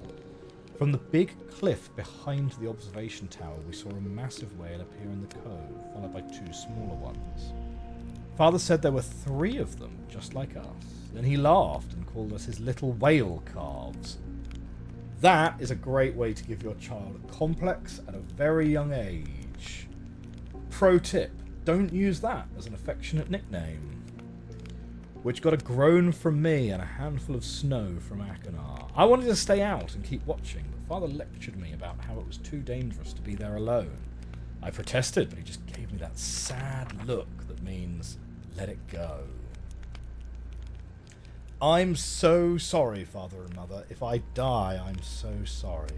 From the big cliff behind the observation tower, we saw a massive whale appear in the cove, followed by two smaller ones. Father said there were 3 of them, just like us. Then he laughed and called us his little whale calves. That is a great way to give your child a complex at a very young age. Pro tip, don't use that as an affectionate nickname. which got a groan from me and a handful of snow from Akinar. I wanted to stay out and keep watching, but Father lectured me about how it was too dangerous to be there alone. I protested, but he just gave me that sad look that means, let it go. I'm so sorry, Father and Mother. If I die, I'm so sorry.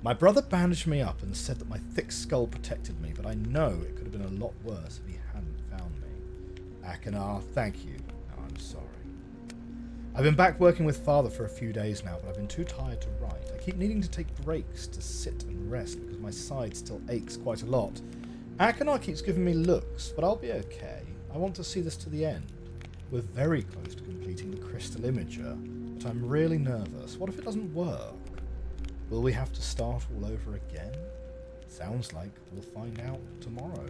My brother bandaged me up and said that my thick skull protected me, but I know it could have been a lot worse if he hadn't found me. Akinar, thank you, and I'm sorry. I've been back working with Father for a few days now, but I've been too tired to write. I keep needing to take breaks to sit and rest because my side still aches quite a lot. Akinar keeps giving me looks, but I'll be okay. I want to see this to the end. We're very close to completing the crystal imager, but I'm really nervous. What if it doesn't work? Will we have to start all over again? Sounds like we'll find out tomorrow.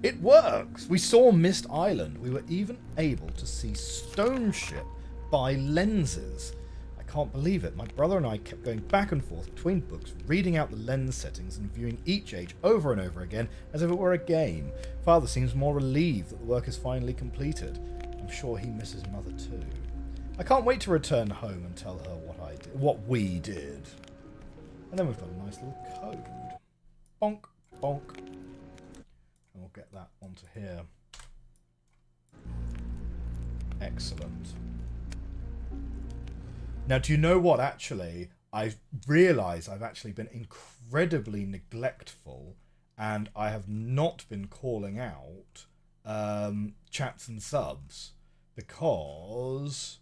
It works! We saw Myst Island. We were even able to see Stone Ship by lenses. I can't believe it. My brother and I kept going back and forth between books, reading out the lens settings and viewing each age over and over again as if it were a game. Father seems more relieved that the work is finally completed. I'm sure he misses Mother too. I can't wait to return home and tell her what we did. And then we've got a nice little code. Bonk, bonk. And we'll get that onto here. Excellent. Now, do you know what, actually? I realise I've actually been incredibly neglectful and I have not been calling out chats and subs because...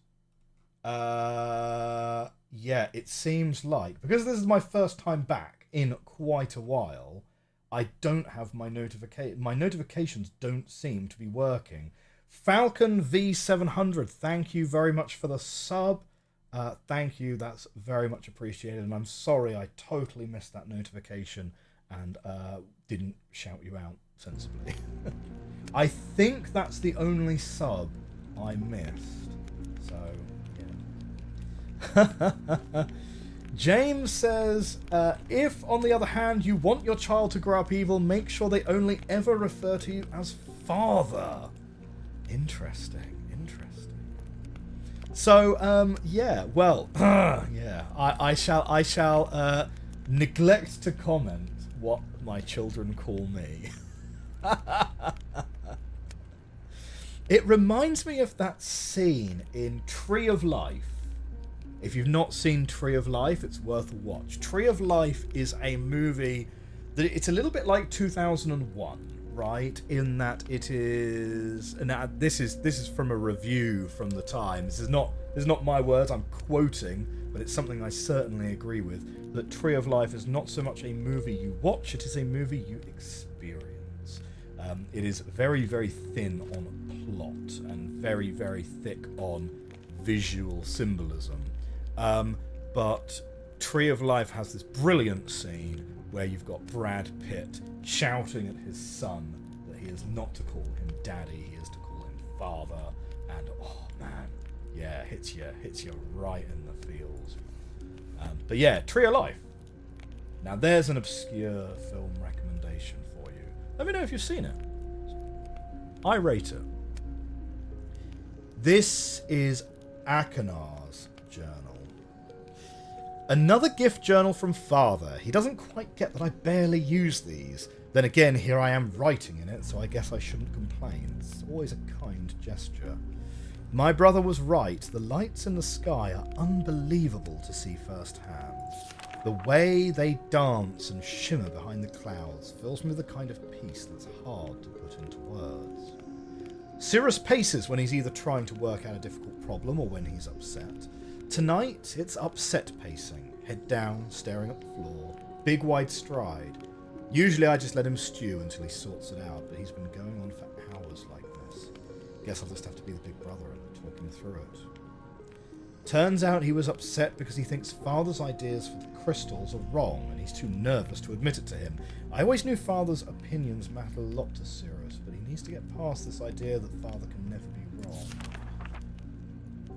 yeah, it seems like, because this is my first time back in quite a while, I don't have my notifications don't seem to be working. Falcon V700, thank you very much for the sub. Thank you, that's very much appreciated, and I'm sorry I totally missed that notification and didn't shout you out sensibly. I think that's the only sub I missed, so yeah. James says, if, on the other hand, you want your child to grow up evil, make sure they only ever refer to you as father. Interesting. So, yeah, well, yeah, I shall neglect to comment what my children call me. It reminds me of that scene in Tree of Life. If you've not seen Tree of Life, it's worth a watch. Tree of Life is a movie that it's a little bit like 2001. Right, in that it is, and this is from a review from the time. This is not my words. I'm quoting, but it's something I certainly agree with. That Tree of Life is not so much a movie you watch; it is a movie you experience. It is very, very thin on plot and very, very thick on visual symbolism. But Tree of Life has this brilliant scene where you've got Brad Pitt shouting at his son that he is not to call him daddy, he is to call him father, and oh man, yeah, hits you right in the feels. But yeah, Tree of Life. Now there's an obscure film recommendation for you. Let me know if you've seen it. I rate it. This is Akinar's journal. Another gift journal from Father. He doesn't quite get that I barely use these. Then again, here I am writing in it, so I guess I shouldn't complain. It's always a kind gesture. My brother was right. The lights in the sky are unbelievable to see firsthand. The way they dance and shimmer behind the clouds fills me with a kind of peace that's hard to put into words. Cyrus paces when he's either trying to work out a difficult problem or when he's upset. Tonight, it's upset pacing, head down, staring at the floor, big wide stride. Usually I just let him stew until he sorts it out, but he's been going on for hours like this. Guess I'll just have to be the big brother and talk him through it. Turns out he was upset because he thinks Father's ideas for the crystals are wrong and he's too nervous to admit it to him. I always knew Father's opinions mattered a lot to Cyrus, but he needs to get past this idea that Father can never be wrong.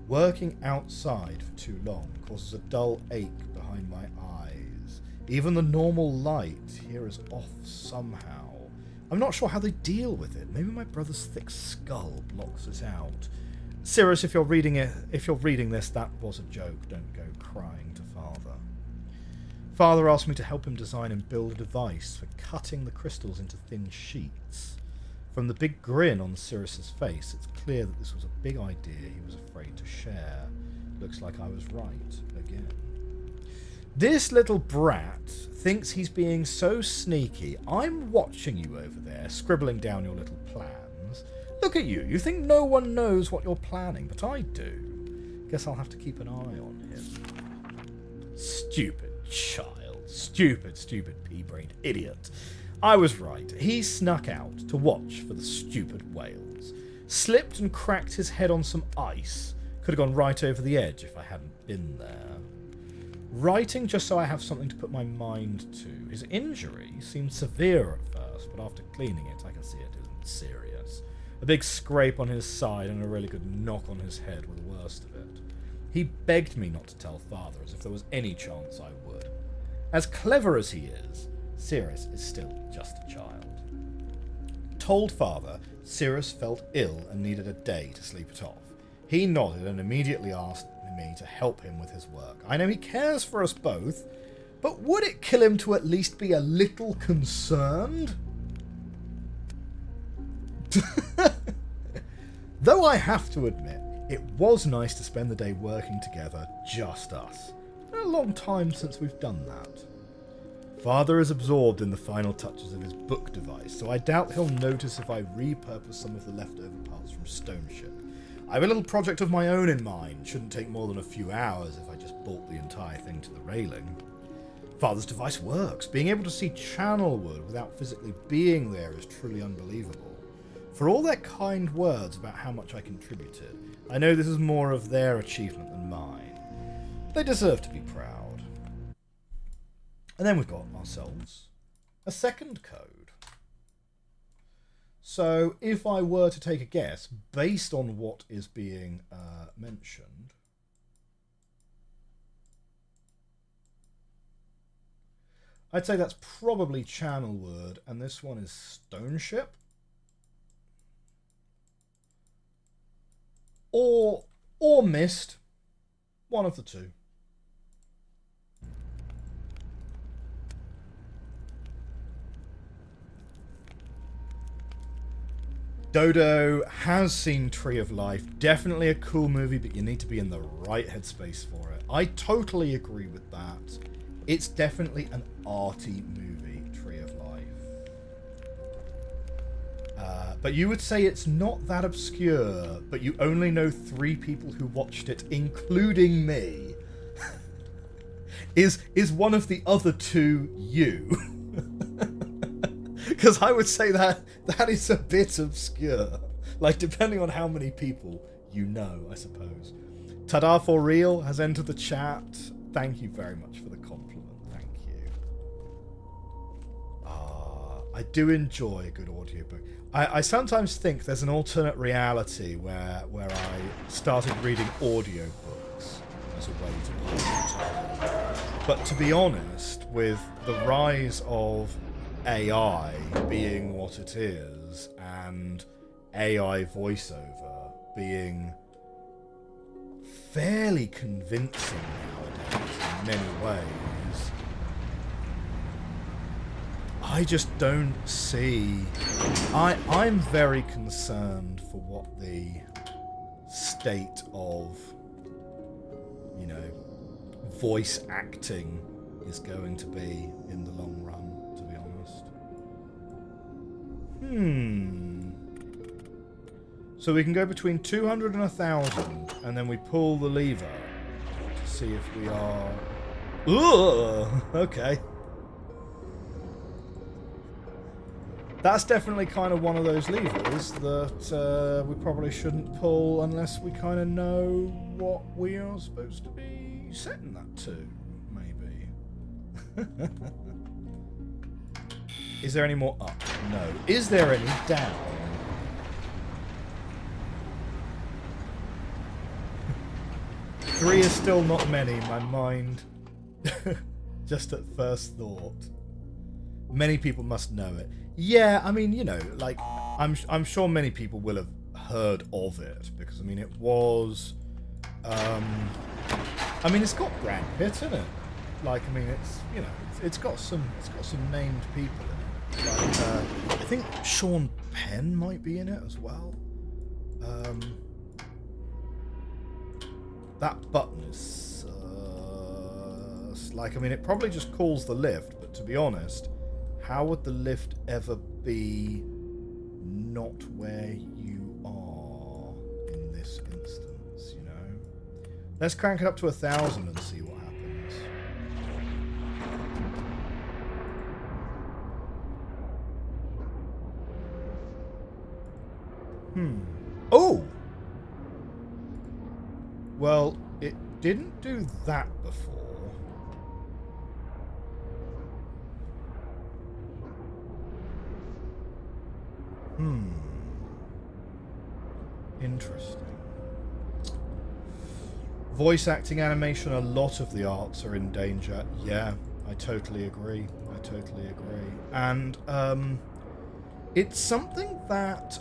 Working outside for too long causes a dull ache behind my eyes. Even the normal light here is off somehow. I'm not sure how they deal with it. Maybe my brother's thick skull blocks it out. Sirius, if you're reading this, that was a joke. Don't go crying to Father. Father asked me to help him design and build a device for cutting the crystals into thin sheets. From the big grin on Sirius's face, it's clear that this was a big idea he was afraid to share. Looks like I was right again. This little brat thinks he's being so sneaky. I'm watching you over there, scribbling down your little plans. Look at you. You think no one knows what you're planning, but I do. Guess I'll have to keep an eye on him. Stupid child. Stupid pea-brained idiot. I was right. He snuck out to watch for the stupid whales. Slipped and cracked his head on some ice. Could have gone right over the edge if I hadn't been there. Writing just so I have something to put my mind to. His injury seemed severe at first, but after cleaning it, I can see it isn't serious. A big scrape on his side and a really good knock on his head were the worst of it. He begged me not to tell Father, as if there was any chance I would. As clever as he is, Sirius is still just a child. Told Father, Sirius felt ill and needed a day to sleep it off. He nodded and immediately asked me to help him with his work. I know he cares for us both, but would it kill him to at least be a little concerned? Though I have to admit, it was nice to spend the day working together, just us. It's been a long time since we've done that. Father is absorbed in the final touches of his book device, so I doubt he'll notice if I repurpose some of the leftover parts from Stone Ship. I have a little project of my own in mind. Shouldn't take more than a few hours if I just bolt the entire thing to the railing. Father's device works. Being able to see Channelwood without physically being there is truly unbelievable. For all their kind words about how much I contributed, I know this is more of their achievement than mine. They deserve to be proud. And then we've got ourselves a second code. So, if I were to take a guess, based on what is being mentioned, I'd say that's probably Channelwood, and this one is Stone Ship. Or Myst. One of the two. Dodo has seen Tree of Life. Definitely a cool movie, but you need to be in the right headspace for it. I totally agree with that. It's definitely an arty movie, Tree of Life. But you would say it's not that obscure, but you only know 3 people who watched it, including me. Is one of the other 2 you? Because I would say that is a bit obscure. Like, depending on how many people you know, I suppose. Tada for Real has entered the chat. Thank you very much for the compliment. Thank you. I do enjoy a good audiobook. I sometimes think there's an alternate reality where I started reading audiobooks as a way to pass the time. But to be honest, with the rise of AI being what it is, and AI voiceover being fairly convincing nowadays in many ways, I just don't see... I'm very concerned for what the state of, you know, voice acting is going to be in the long run, to be honest. So we can go between 200 and 1,000, and then we pull the lever to see if we are... Ugh! Okay. That's definitely kind of one of those levers that we probably shouldn't pull unless we kind of know what we are supposed to be setting that to, maybe. Is there any more up? No. Is there any down? Three is still not many, my mind. Just at first thought. Many people must know it. Yeah, I mean, you know, like, I'm sure many people will have heard of it, because I mean it was I mean it's got Brad Pitt in it. Like, I mean, it's, you know, it's got some named people in it. Like, I think Sean Penn might be in it as well. That button is like, I mean, it probably just calls the lift, but to be honest, how would the lift ever be not where you are in this instance, you know? Let's crank it up to 1,000 and see what happens. Oh! Well, it didn't do that before. Interesting. Voice acting, animation, a lot of the arts are in danger. Yeah, I totally agree. And it's something that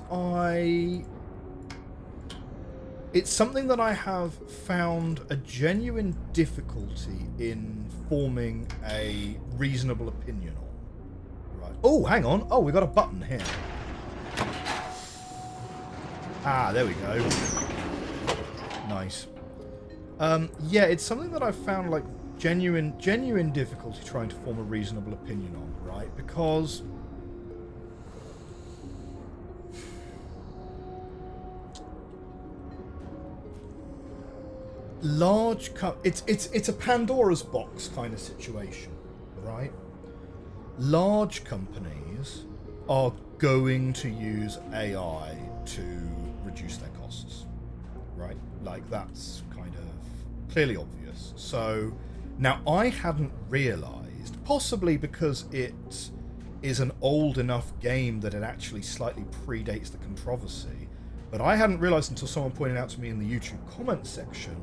I have found a genuine difficulty in forming a reasonable opinion on. Right. Oh, hang on. Oh, we got a button here. Ah, there we go. Nice. Yeah, it's something that I've found like genuine difficulty trying to form a reasonable opinion on, right? Because it's a Pandora's box kind of situation, right? Large companies are going to use AI to reduce their costs, right? Like, that's kind of clearly obvious. So now I hadn't realized, possibly because it is an old enough game that it actually slightly predates the controversy, but I hadn't realized until someone pointed out to me in the YouTube comment section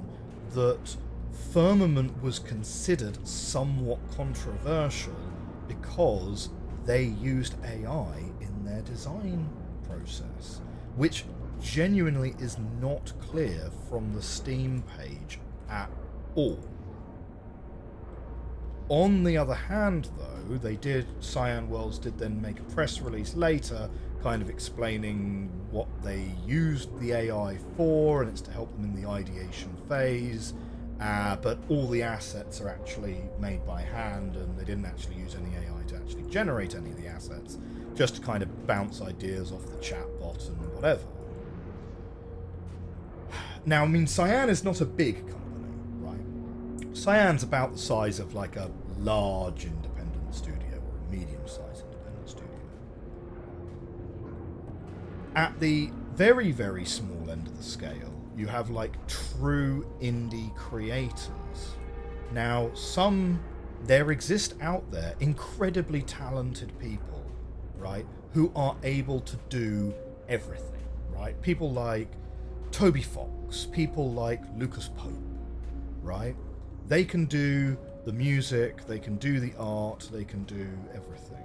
that Firmament was considered somewhat controversial because they used AI in their design process, which genuinely is not clear from the Steam page at all. On the other hand, though, Cyan Worlds did then make a press release later kind of explaining what they used the AI for, and it's to help them in the ideation phase, but all the assets are actually made by hand, and they didn't actually use any AI to actually generate any of the assets, just to kind of bounce ideas off the chatbot and whatever. Now, I mean, Cyan is not a big company, right? Cyan's about the size of like a large independent studio or a medium-sized independent studio. At the very, very small end of the scale, you have like true indie creators. Now, there exist out there incredibly talented people, right, who are able to do everything, right? People like Toby Fox, people like Lucas Pope, right? They can do the music, they can do the art, they can do everything.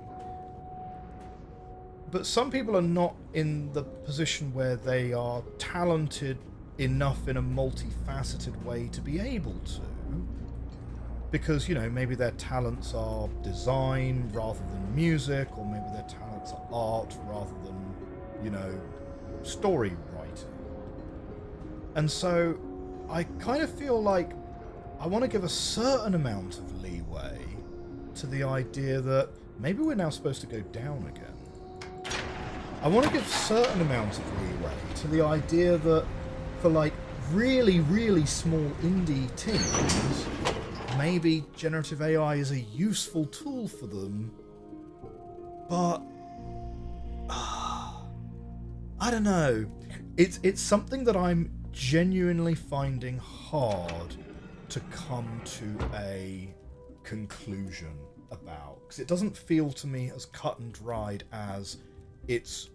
But some people are not in the position where they are talented enough in a multifaceted way to be able to, because, you know, maybe their talents are design rather than music, or maybe their talents are art rather than, you know, story writing. And so I kind of feel like I want to give a certain amount of leeway to the idea that maybe we're now supposed to go down again. I want to give a certain amount of leeway to the idea that for like really, really small indie teams, maybe generative AI is a useful tool for them, but I don't know. It's something that I'm genuinely finding hard to come to a conclusion about, because it doesn't feel to me as cut and dried as it's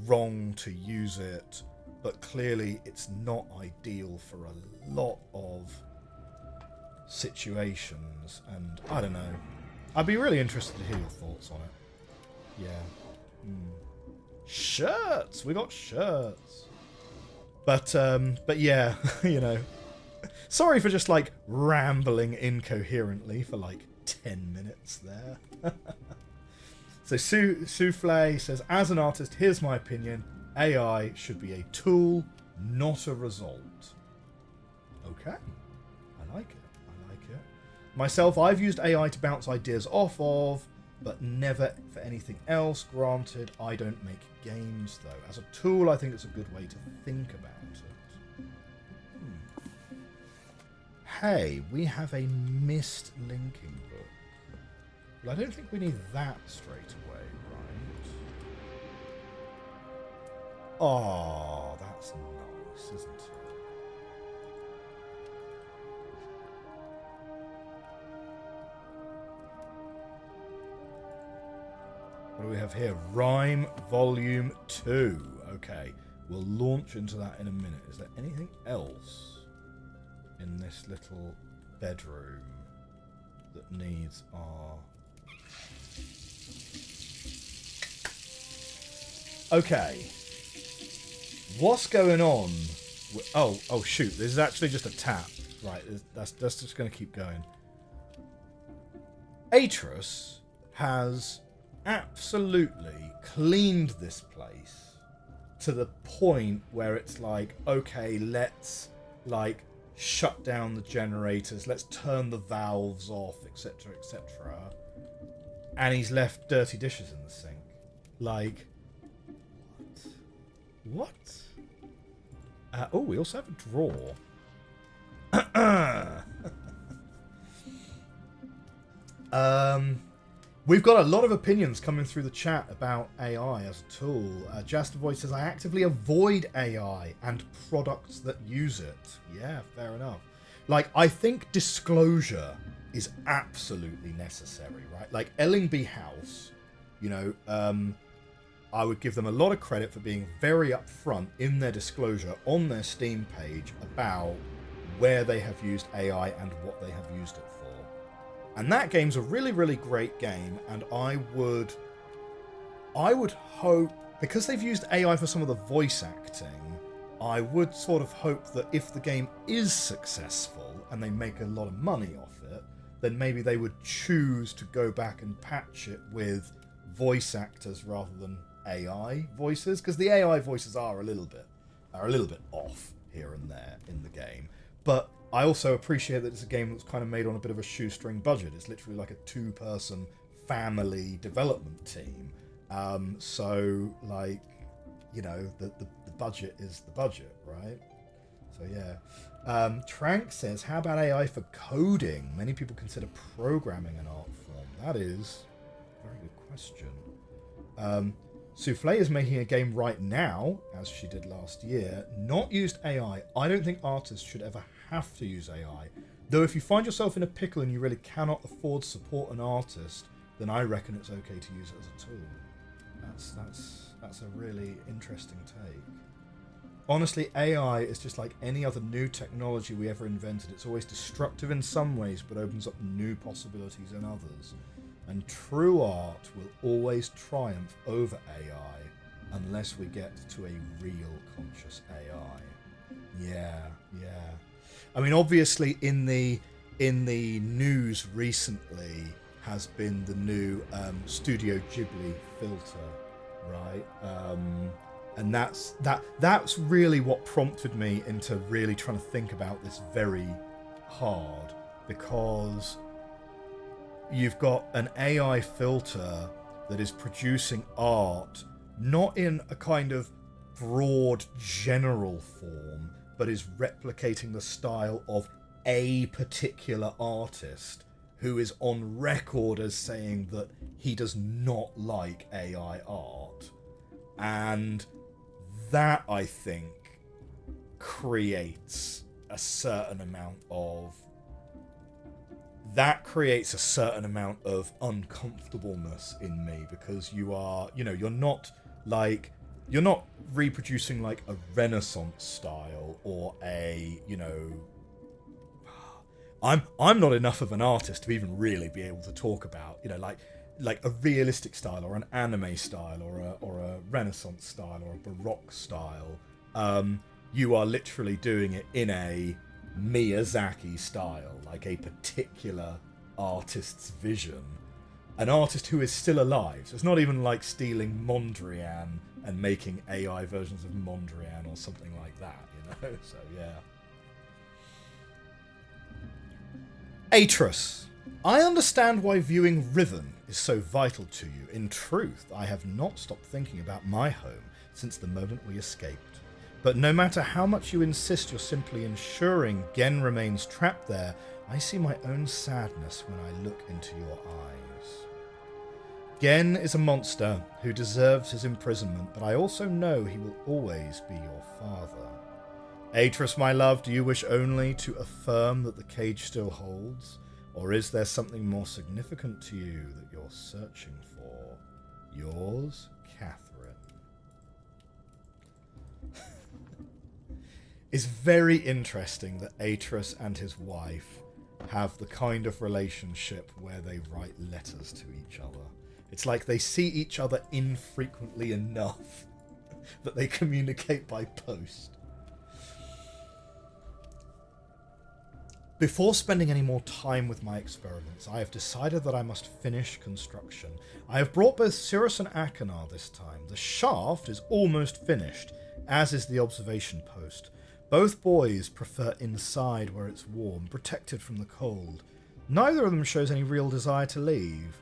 wrong to use it, but clearly it's not ideal for a lot of situations, and I don't know. I'd be really interested to hear your thoughts on it. Yeah. Shirts! We got shirts. But yeah, you know, sorry for just like rambling incoherently for like 10 minutes there. So Souffle says, as an artist, here's my opinion. AI should be a tool, not a result. Okay. I like it. I like it. Myself, I've used AI to bounce ideas off of, but never for anything else. Granted, I don't make games, though. As a tool, I think it's a good way to think about it. Hey, we have a Myst linking book. But I don't think we need that straight away, right? Oh, that's nice, isn't it? What do we have here? Rime Volume 2. Okay, we'll launch into that in a minute. Is there anything else in this little bedroom that needs our... Okay. What's going on? Oh shoot, this is actually just a tap. Right, that's just going to keep going. Atros has absolutely cleaned this place to the point where it's like, okay, let's like shut down the generators, let's turn the valves off, etc, etc. And he's left dirty dishes in the sink. Like, what? Oh, we also have a drawer. We've got a lot of opinions coming through the chat about AI as a tool. Just Voice says, I actively avoid AI and products that use it. Yeah, fair enough. Like, I think disclosure is absolutely necessary, right? Like, Ellingby House, you know, I would give them a lot of credit for being very upfront in their disclosure on their Steam page about where they have used AI and what they have used it for. And that game's a really, really great game, and I would hope, because they've used AI for some of the voice acting, I would sort of hope that if the game is successful and they make a lot of money off it, then maybe they would choose to go back and patch it with voice actors rather than AI voices, because the AI voices are a little bit off here and there in the game. But I also appreciate that it's a game that's kind of made on a bit of a shoestring budget. It's literally like a 2-person family development team. So, like, you know, the budget is the budget, right? So, yeah. Trank says, how about AI for coding? Many people consider programming an art form. That is a very good question. Souffle is making a game right now, as she did last year, not used AI. I don't think artists should ever have to use AI. Though if you find yourself in a pickle and you really cannot afford to support an artist, then I reckon it's okay to use it as a tool. That's a really interesting take. Honestly, AI is just like any other new technology we ever invented. It's always destructive in some ways, but opens up new possibilities in others. And true art will always triumph over AI unless we get to a real conscious AI. Yeah. I mean, obviously, in the news recently has been the new Studio Ghibli filter, right? And that's really what prompted me into really trying to think about this very hard, because you've got an AI filter that is producing art not in a kind of broad general form, but is replicating the style of a particular artist who is on record as saying that he does not like AI art. And that, I think, creates a certain amount of uncomfortableness in me, because you are, you know, you're not reproducing like a Renaissance style or a, you know, I'm not enough of an artist to even really be able to talk about, you know, like a realistic style or an anime style or a Renaissance style or a Baroque style. You are literally doing it in a Miyazaki style, like a particular artist's vision. An artist who is still alive. So it's not even like stealing Mondrian and making AI versions of Mondrian or something like that, you know? So, yeah. Atris. I understand why viewing Riven is so vital to you. In truth, I have not stopped thinking about my home since the moment we escaped. But no matter how much you insist you're simply ensuring Gen remains trapped there, I see my own sadness when I look into your eyes. Gen is a monster who deserves his imprisonment, but I also know he will always be your father. Atris, my love, do you wish only to affirm that the cage still holds? Or is there something more significant to you that you're searching for? Yours, Catherine. It's very interesting that Atris and his wife have the kind of relationship where they write letters to each other. It's like they see each other infrequently enough that they communicate by post. Before spending any more time with my experiments, I have decided that I must finish construction. I have brought both Cirrus and Achenar this time. The shaft is almost finished, as is the observation post. Both boys prefer inside where it's warm, protected from the cold. Neither of them shows any real desire to leave.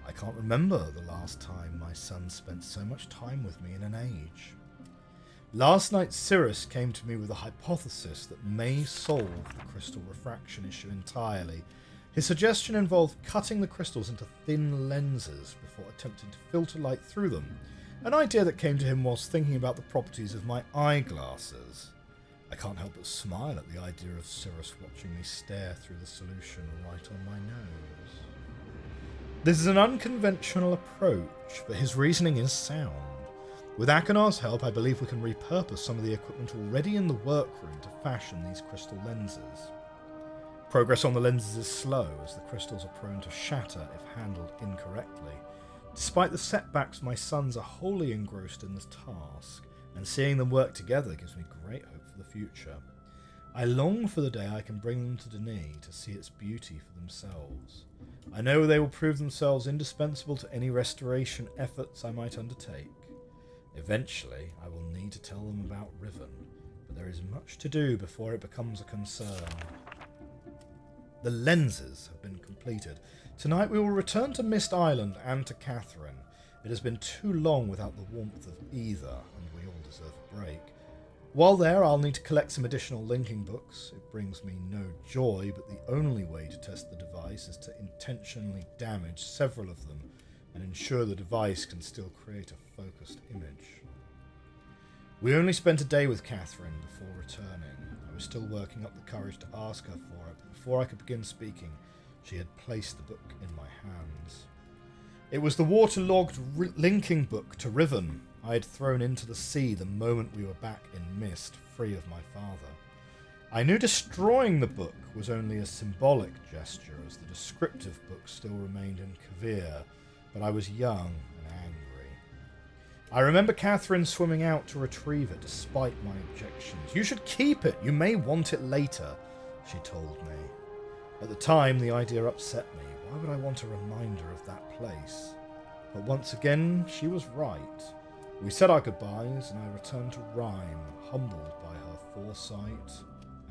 I can't remember the last time my son spent so much time with me in an age. Last night Cirrus came to me with a hypothesis that may solve the crystal refraction issue entirely. His suggestion involved cutting the crystals into thin lenses before attempting to filter light through them, an idea that came to him whilst thinking about the properties of my eyeglasses. I can't help but smile at the idea of Cirrus watching me stare through the solution right on my nose. This is an unconventional approach, but his reasoning is sound. With Achenar's help, I believe we can repurpose some of the equipment already in the workroom to fashion these crystal lenses. Progress on the lenses is slow, as the crystals are prone to shatter if handled incorrectly. Despite the setbacks, my sons are wholly engrossed in this task, and seeing them work together gives me great hope for the future. I long for the day I can bring them to Denis to see its beauty for themselves. I know they will prove themselves indispensable to any restoration efforts I might undertake. Eventually, I will need to tell them about Riven, but there is much to do before it becomes a concern. The lenses have been completed. Tonight we will return to Myst Island and to Catherine. It has been too long without the warmth of either, and we all deserve a break. While there, I'll need to collect some additional linking books. It brings me no joy, but the only way to test the device is to intentionally damage several of them and ensure the device can still create a focused image. We only spent a day with Catherine before returning. I was still working up the courage to ask her for it, but before I could begin speaking, she had placed the book in my hands. It was the waterlogged linking book to Riven I had thrown into the sea the moment we were back in Myst, free of my father. I knew destroying the book was only a symbolic gesture, as the descriptive book still remained in Kavir, but I was young and angry. I remember Catherine swimming out to retrieve it despite my objections. "You should keep it, you may want it later," she told me. At the time, the idea upset me. Why would I want a reminder of that place? But once again, she was right. We said our goodbyes, and I returned to Rime, humbled by her foresight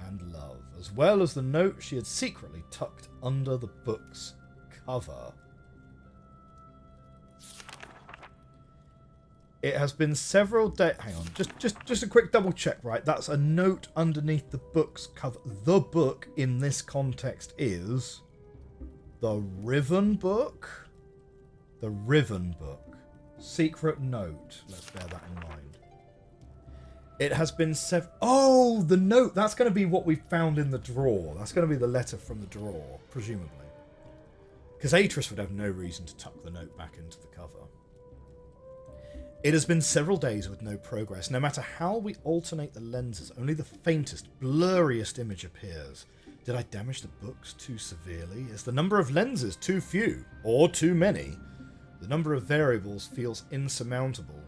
and love, as well as the note she had secretly tucked under the book's cover. It has been several days. Hang on, just a quick double check, right? That's a note underneath the book's cover. The book in this context is the Riven book. The Riven book. Secret note. Let's bear that in mind. It has been Oh, the note. That's going to be what we found in the drawer. That's going to be the letter from the drawer, presumably. Because Atris would have no reason to tuck the note back into the cover. It has been several days with no progress. No matter how we alternate the lenses, only the faintest, blurriest image appears. Did I damage the books too severely? Is the number of lenses too few? Or too many? The number of variables feels insurmountable.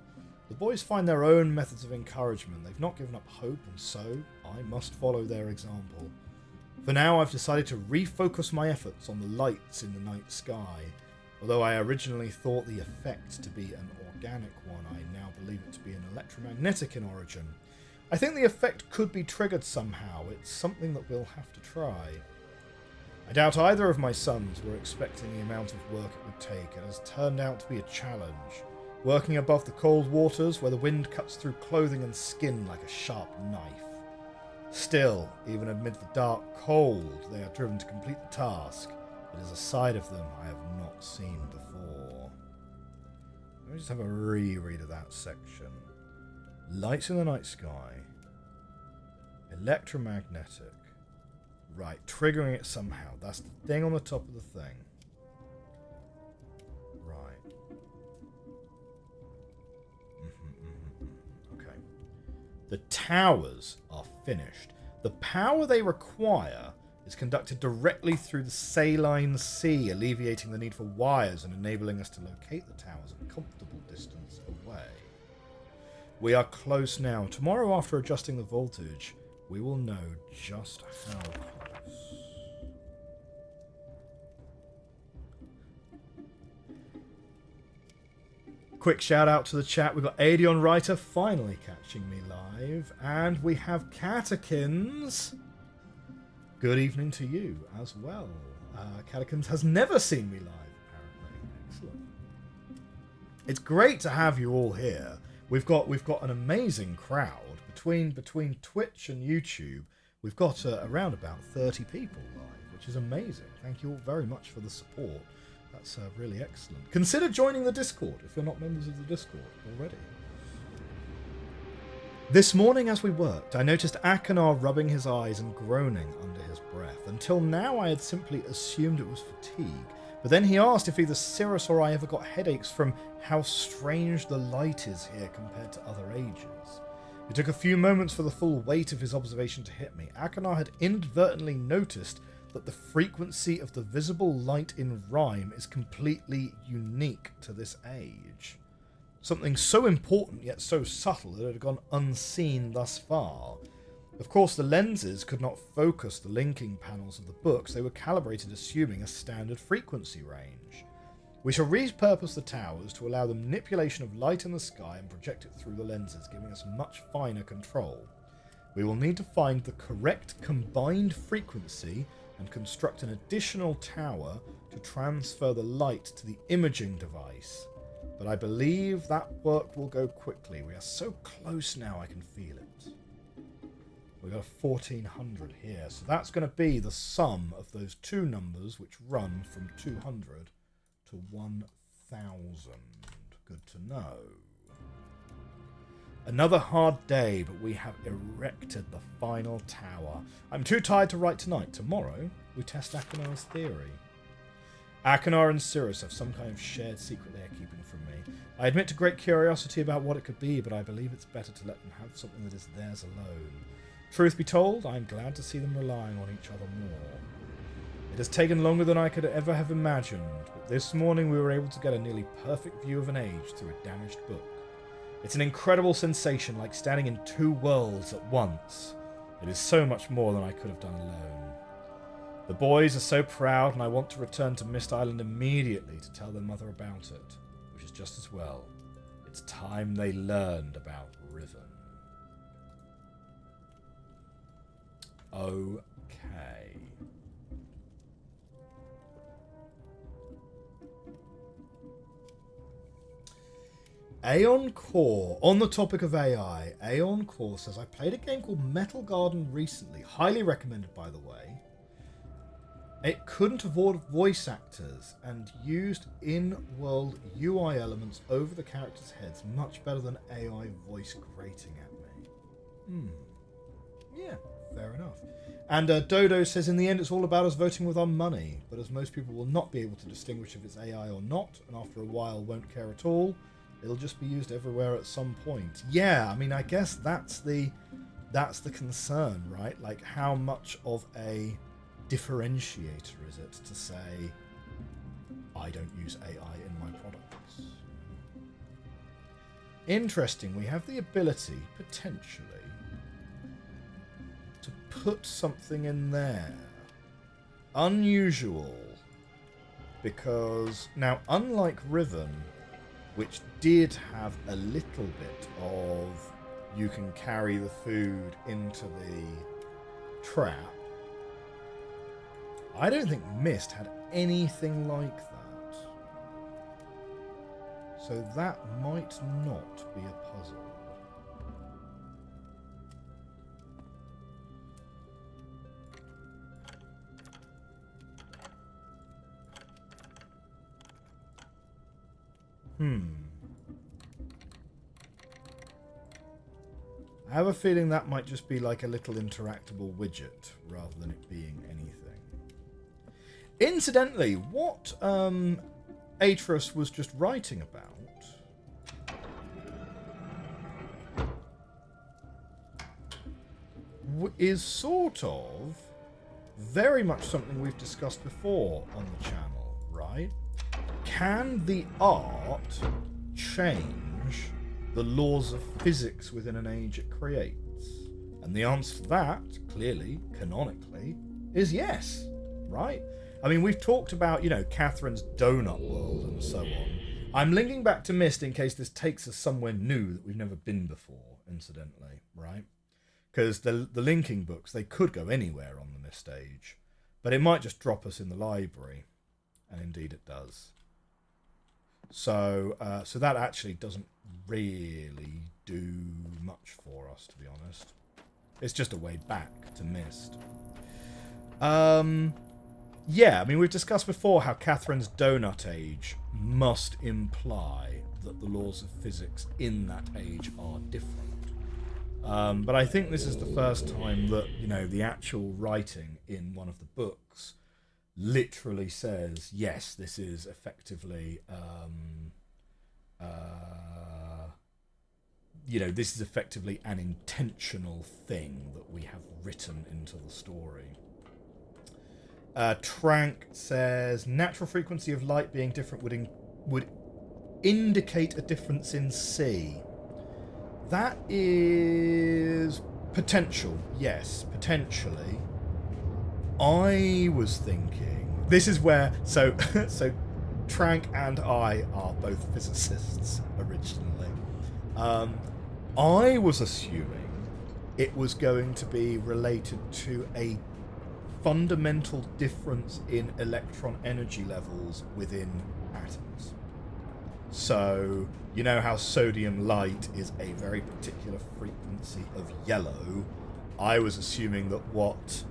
The boys find their own methods of encouragement. They've not given up hope, and so I must follow their example. For now, I've decided to refocus my efforts on the lights in the night sky. Although I originally thought the effect to be an organic one, I now believe it to be an electromagnetic in origin. I think the effect could be triggered somehow. It's something that we'll have to try. I doubt either of my sons were expecting the amount of work it would take. It has turned out to be a challenge. Working above the cold waters where the wind cuts through clothing and skin like a sharp knife. Still, even amid the dark cold, they are driven to complete the task. It is a side of them I have not seen before. Let me just have a reread of that section. Lights in the night sky. Electromagnetic. Right, triggering it somehow. That's the thing on the top of the thing. Right. Okay. The towers are finished. The power they require is conducted directly through the saline sea, alleviating the need for wires and enabling us to locate the towers a comfortable distance away. We are close now. Tomorrow, after adjusting the voltage, we will know just how close. Quick shout out to the chat. We've got Adion Writer finally catching me live. And we have Catechins. Good evening to you as well. Catechins has never seen me live, apparently. Excellent. It's great to have you all here. We've got an amazing crowd between Twitch and YouTube. We've got around about 30 people live, which is amazing. Thank you all very much for the support. That's really excellent. Consider joining the Discord if you're not members of the Discord already. This morning as we worked, I noticed Akanar rubbing his eyes and groaning under his breath. Until now I had simply assumed it was fatigue. But then he asked if either Cirrus or I ever got headaches from how strange the light is here compared to other ages. It took a few moments for the full weight of his observation to hit me. Akanar had inadvertently noticed that the frequency of the visible light in Rime is completely unique to this age. Something so important yet so subtle that it had gone unseen thus far. Of course, the lenses could not focus the linking panels of the books. They were calibrated assuming a standard frequency range. We shall repurpose the towers to allow the manipulation of light in the sky and project it through the lenses, giving us much finer control. We will need to find the correct combined frequency and construct an additional tower to transfer the light to the imaging device. But I believe that work will go quickly. We are so close now, I can feel it. We've got 1400 here, so that's going to be the sum of those two numbers which run from 200 to 1000. Good to know. Another hard day, but we have erected the final tower. I'm too tired to write tonight. Tomorrow, we test Akanar's theory. Akanar and Cirrus have some kind of shared secret they are keeping from me. I admit to great curiosity about what it could be, but I believe it's better to let them have something that is theirs alone. Truth be told, I am glad to see them relying on each other more. It has taken longer than I could ever have imagined, but this morning we were able to get a nearly perfect view of an age through a damaged book. It's an incredible sensation, like standing in two worlds at once. It is so much more than I could have done alone. The boys are so proud, and I want to return to Myst Island immediately to tell their mother about it, which is just as well. It's time they learned about Riven. Okay. Aeon Core. On the topic of AI, Aeon Core says, I played a game called Metal Garden recently. Highly recommended, by the way. It couldn't avoid voice actors and used in-world UI elements over the characters' heads much better than AI voice grating at me. Yeah, fair enough. And Dodo says, in the end, it's all about us voting with our money. But as most people will not be able to distinguish if it's AI or not, and after a while won't care at all, it'll just be used everywhere at some point. Yeah, I mean, I guess that's the concern, right? Like, how much of a differentiator is it to say, I don't use AI in my products? Interesting. We have the ability, potentially, to put something in there. Unusual. Because, now, unlike Riven, which did have a little bit of you can carry the food into the trap, I don't think Myst had anything like that. So that might not be a puzzle. I have a feeling that might just be like a little interactable widget rather than it being anything. Incidentally, what Atreus was just writing about is sort of very much something we've discussed before on the channel, right? Can the art change the laws of physics within an age it creates? And the answer to that, clearly, canonically, is yes, right? I mean, we've talked about, you know, Catherine's donut world and so on. I'm linking back to Myst in case this takes us somewhere new that we've never been before, incidentally, right? Because the linking books, they could go anywhere on the Myst age, but it might just drop us in the library, and indeed it does. So that actually doesn't really do much for us, to be honest. It's just a way back to Myst. Yeah, I mean, we've discussed before how Catherine's donut age must imply that the laws of physics in that age are different. But I think this is the first time that, you know, the actual writing in one of the books literally says, yes, this is effectively, you know, this is effectively an intentional thing that we have written into the story. Trank says, natural frequency of light being different would indicate a difference in C. That is potential, yes, potentially. I was thinking, this is where, so Trank and I are both physicists originally. I was assuming it was going to be related to a fundamental difference in electron energy levels within atoms. So, you know how sodium light is a very particular frequency of yellow? I was assuming that what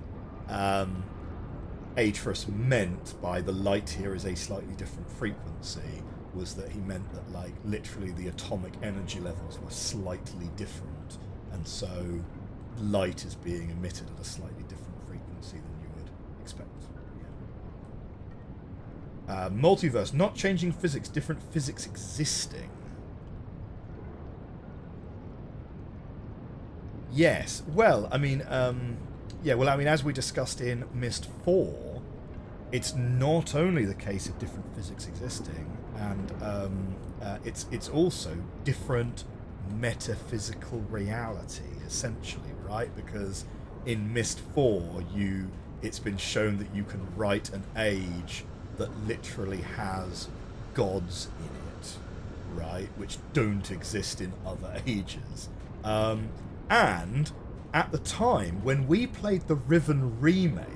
Atreus meant by the light here is a slightly different frequency was that he meant that, like, literally the atomic energy levels were slightly different, and so light is being emitted at a slightly different frequency than you would expect. Yeah. Multiverse, not changing physics, different physics existing. Yes, well, I mean, yeah, well, I mean, as we discussed in Myst 4, it's not only the case of different physics existing, and it's also different metaphysical reality, essentially, right? Because in Myst 4, it's been shown that you can write an age that literally has gods in it, right? Which don't exist in other ages. And at the time, when we played the Riven remake,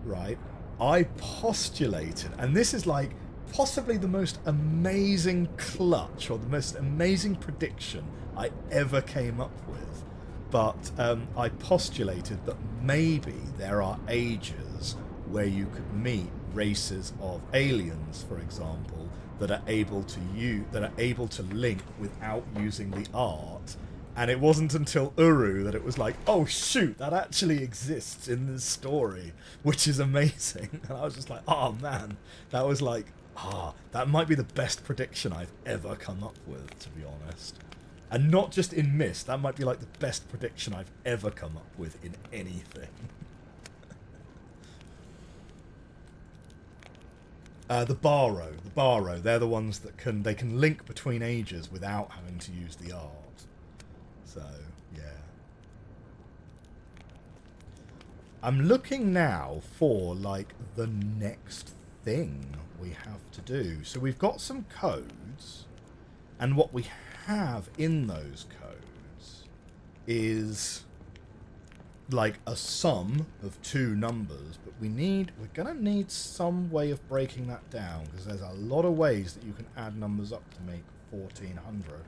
right, I postulated, and this is like possibly the most amazing clutch or the most amazing prediction I ever came up with, but I postulated that maybe there are ages where you could meet races of aliens, for example, that are able to link without using the art. And it wasn't until Uru that it was like, oh shoot, that actually exists in this story, which is amazing. And I was just like, oh man, that was like, that might be the best prediction I've ever come up with, to be honest. And not just in Myst, that might be like the best prediction I've ever come up with in anything. The Barrow, they're the ones that can link between ages without having to use the art. So, yeah. I'm looking now for, like, the next thing we have to do. So we've got some codes, and what we have in those codes is like a sum of two numbers, but we're gonna need some way of breaking that down, because there's a lot of ways that you can add numbers up to make 1400.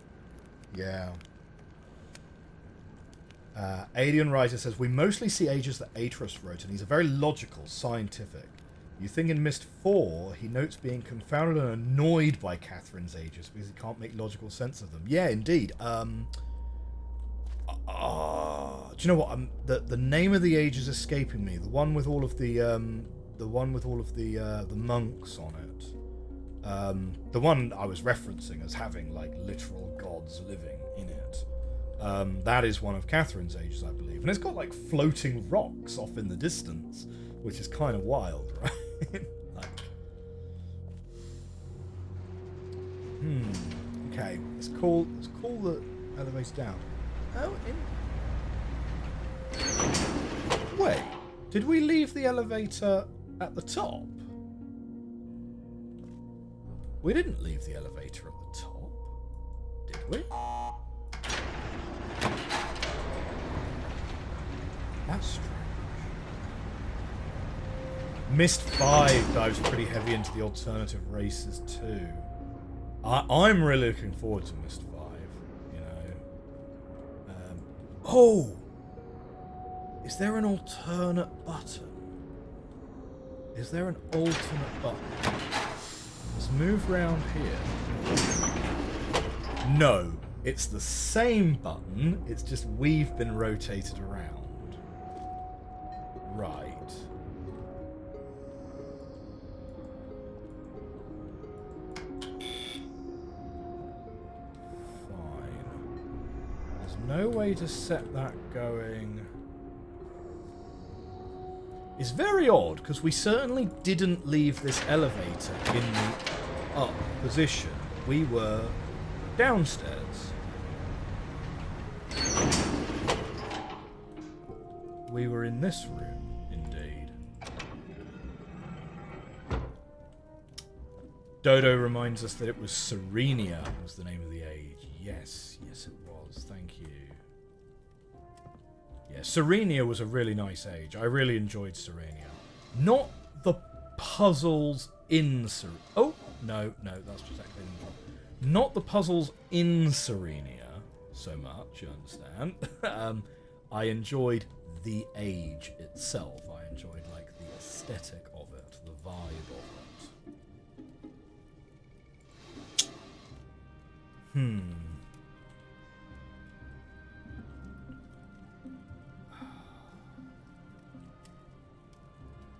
Yeah. Alien Riser says, we mostly see ages that Atreus wrote, and he's a very logical, scientific. You think in Myst 4, he notes being confounded and annoyed by Catherine's ages because he can't make logical sense of them. Yeah, indeed. Do you know what? The name of the age is escaping me. The one with all of the monks on it. The one I was referencing as having like literal gods living in it. That is one of Catherine's ages, I believe, and it's got like floating rocks off in the distance, which is kind of wild, right? Like, okay, let's call the elevator down. Oh, wait, did we leave the elevator at the top? We didn't leave the elevator at the top, did we? That's strange. Myst 5 dives pretty heavy into the alternative races too. I'm really looking forward to Myst 5, you know. Oh! Is there an alternate button? Is there an alternate button? Let's move round here. No, it's the same button, it's just we've been rotated around. Right. No way to set that going. It's very odd, because we certainly didn't leave this elevator in the up position. We were downstairs. We were in this room, indeed. Dodo reminds us that it was Serenia was the name of the age. Yes, yes it was. Thank you. Yeah, Serenia was a really nice age. I really enjoyed Serenia. Not the puzzles in Serenia. Oh, no, that's just actually not the puzzles in Serenia so much, you understand. I enjoyed the age itself. I enjoyed, like, the aesthetic of it, the vibe of it.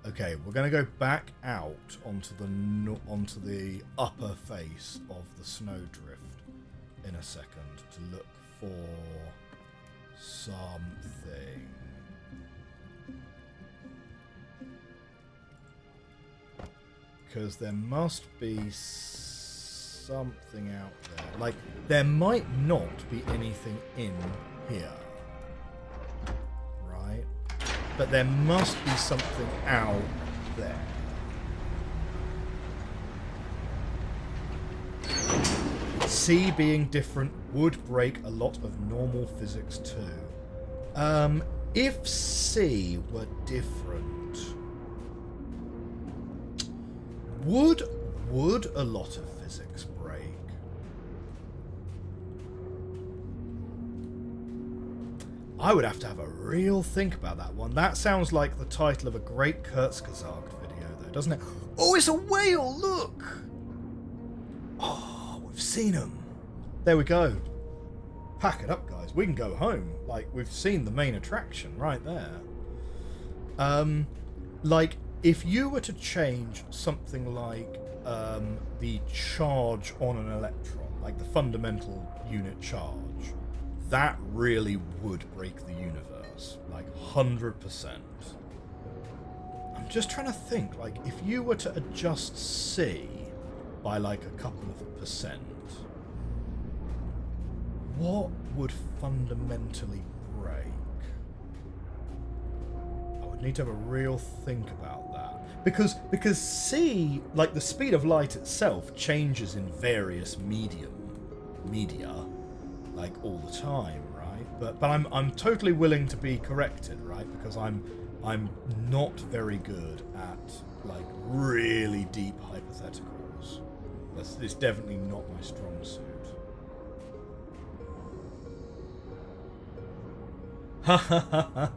Okay, we're going to go back out onto the upper face of the snowdrift in a second to look for something. Because there must be something out there. Like, there might not be anything in here. Right? But there must be something out there. C being different would break a lot of normal physics too. If C were different, would a lot of physics break? I would have to have a real think about that one. That sounds like the title of a great Kurzgesagt video, though, doesn't it? Oh, it's a whale! Look! Oh, we've seen him. There we go. Pack it up, guys. We can go home. Like, we've seen the main attraction right there. Like, if you were to change something like the charge on an electron, like the fundamental unit charge, that really would break the universe. Like, 100%. 100%. I'm just trying to think, like, if you were to adjust C by like a couple of %, what would fundamentally break? I would need to have a real think about that. Because C, like the speed of light itself, changes in various media, like all the time, right? But I'm totally willing to be corrected, right? Because I'm not very good at like really deep hypotheticals. It's definitely not my strong suit. Ha ha ha ha.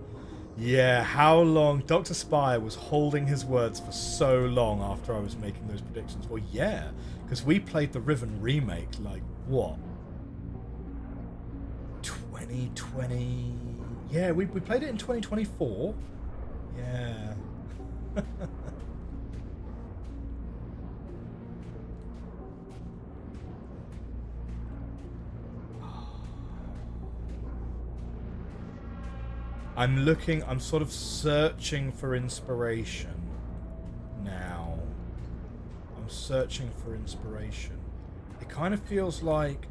Yeah, how long? Dr. Spire was holding his words for so long after I was making those predictions. Well, yeah, because we played the Riven remake, like, what? 2020? Yeah, we played it in 2024. Yeah. I'm sort of searching for inspiration now. I'm searching for inspiration. It kind of feels like...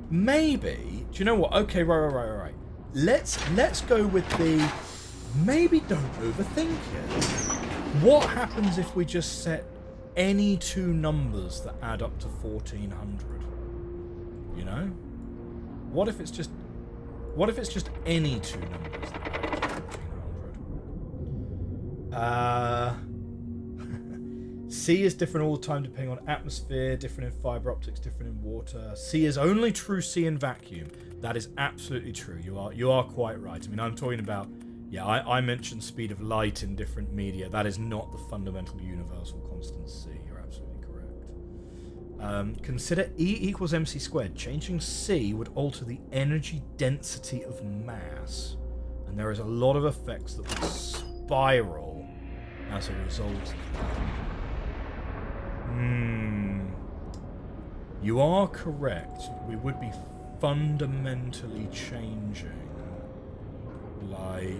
maybe... do you know what? Okay, right. Let's go with the... maybe don't overthink it. What happens if we just set any two numbers that add up to 1400? You know? What if it's just any two numbers that add up to 1400? C is different all the time depending on atmosphere, different in fiber optics, different in water. C is only true C in vacuum. That is absolutely true. You are quite right. I mean, I'm talking about, yeah, I mentioned speed of light in different media. That is not the fundamental universal constant C. You're absolutely correct. Consider E equals mc squared. Changing C would alter the energy density of mass, and there is a lot of effects that would spiral as a result of that. You are correct. We would be fundamentally changing, like,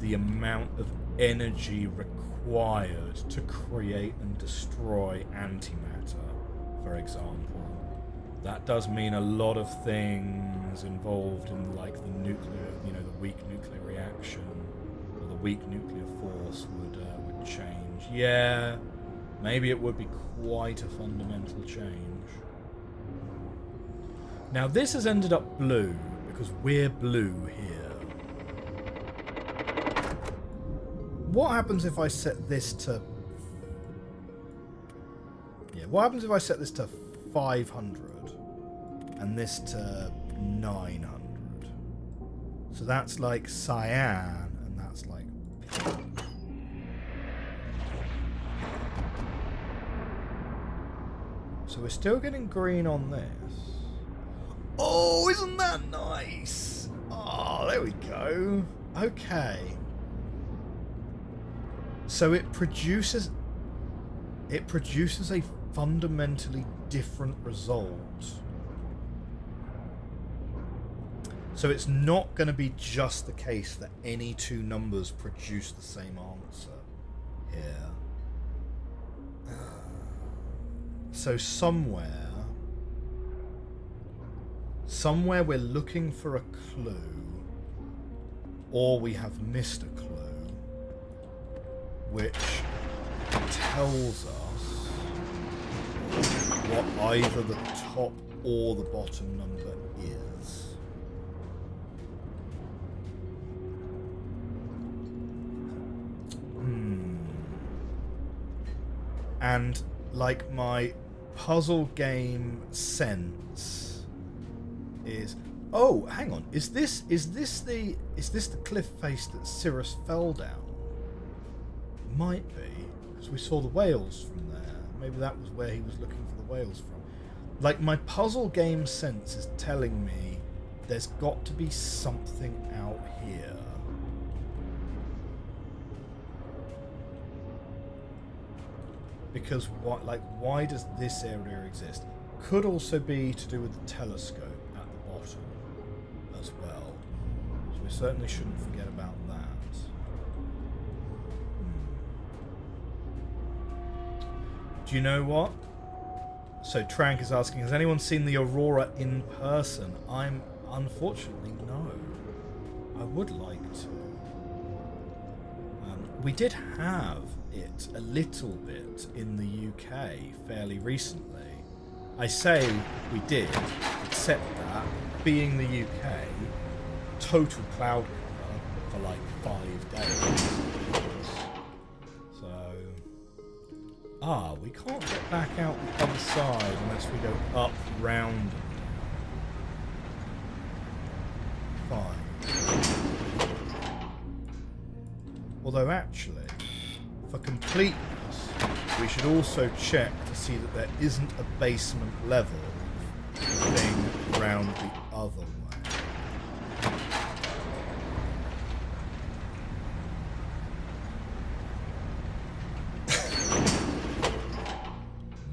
the amount of energy required to create and destroy antimatter, for example. That does mean a lot of things involved in, like, the nuclear, the weak nuclear reaction, or the weak nuclear force would change. Yeah. Maybe it would be quite a fundamental change. Now this has ended up blue because we're blue here. What happens if I set this to... yeah, what happens if I set this to 500 and this to 900? So that's like cyan and that's like pink. So we're still getting green on this. Oh, isn't that nice? Oh, there we go. Okay. So it produces a fundamentally different result. So it's not going to be just the case that any two numbers produce the same answer here. So somewhere we're looking for a clue, or we have missed a clue, which tells us what either the top or the bottom number is. And like my puzzle game sense is, oh, hang on, is this the cliff face that Cirrus fell down? Might be, because we saw the whales from there. Maybe that was where he was looking for the whales from. Like, my puzzle game sense is telling me there's got to be something out here. Because why does this area exist? Could also be to do with the telescope at the bottom as well. certainly shouldn't forget about that. Do you know what? So Trank is asking, has anyone seen the Aurora in person? I'm unfortunately no. I would like to. We did have it a little bit in the UK fairly recently. I say we did, except that, being the UK, total cloud cover for like 5 days. So... we can't get back out the other side unless we go up, round, and down. Fine. Although actually, for completeness, we should also check to see that there isn't a basement level thing round the other way.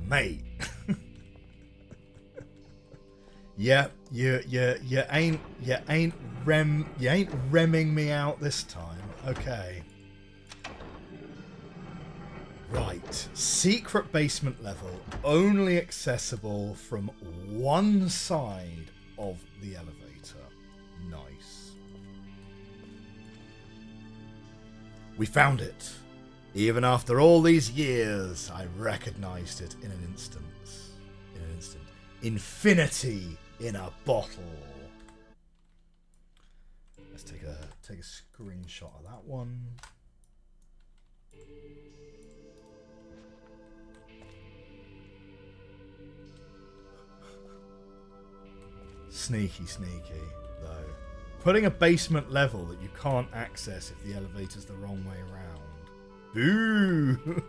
Mate. Yeah, you ain't remming me out this time. Okay. Right. Secret basement level, only accessible from one side of the elevator. Nice. We found it. Even after all these years, I recognized it in an instant. Infinity in a bottle. Let's take a screenshot of that one. Sneaky, though. Putting a basement level that you can't access if the elevator's the wrong way around. Boo!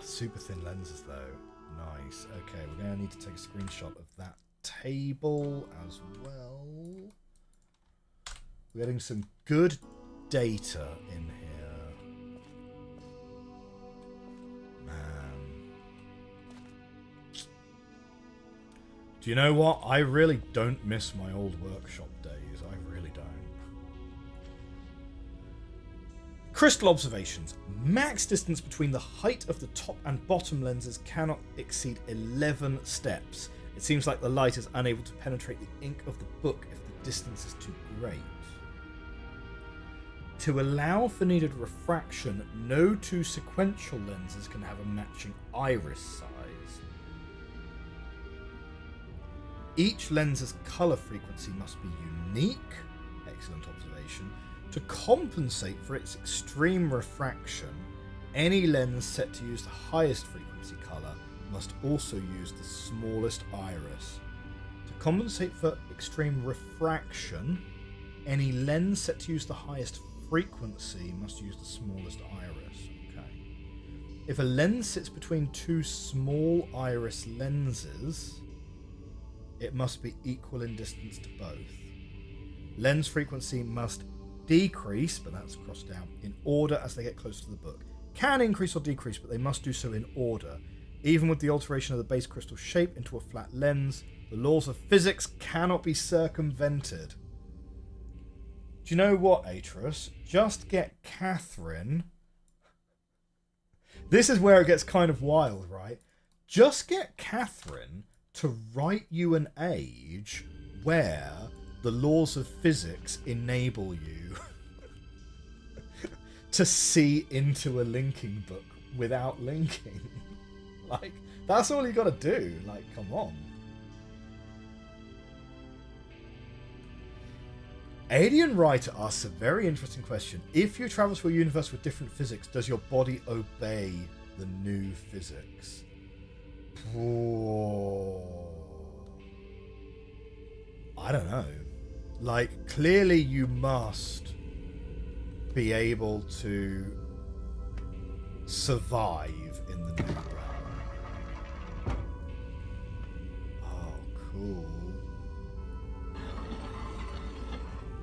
Super thin lenses though. Nice. Okay, we're going to need to take a screenshot of that table as well. We're getting some good data in here. Man. Do you know what? I really don't miss my old workshop days. I really don't. Crystal observations. Max distance between the height of the top and bottom lenses cannot exceed 11 steps. It seems like the light is unable to penetrate the ink of the book if the distance is too great. To allow for needed refraction, no two sequential lenses can have a matching iris size. Each lens's colour frequency must be unique. Excellent observation. To compensate for its extreme refraction, any lens set to use the highest frequency colour must also use the smallest iris. To compensate for extreme refraction, any lens set to use the highest frequency must use the smallest iris. Okay. If a lens sits between two small iris lenses, it must be equal in distance to both. Lens frequency must decrease, but that's crossed out, in order as they get closer to the book. Can increase or decrease, but they must do so in order. Even with the alteration of the base crystal shape into a flat lens, the laws of physics cannot be circumvented. Do you know what, Atreus? Just get Catherine. This is where it gets kind of wild, right? Just get Catherine to write you an age where the laws of physics enable you to see into a linking book without linking. Like, that's all you gotta do. Like, come on. Alien Writer asks a very interesting question. If you travel to a universe with different physics, does your body obey the new physics? I don't know. Like, clearly you must be able to survive in the new realm. Oh, cool.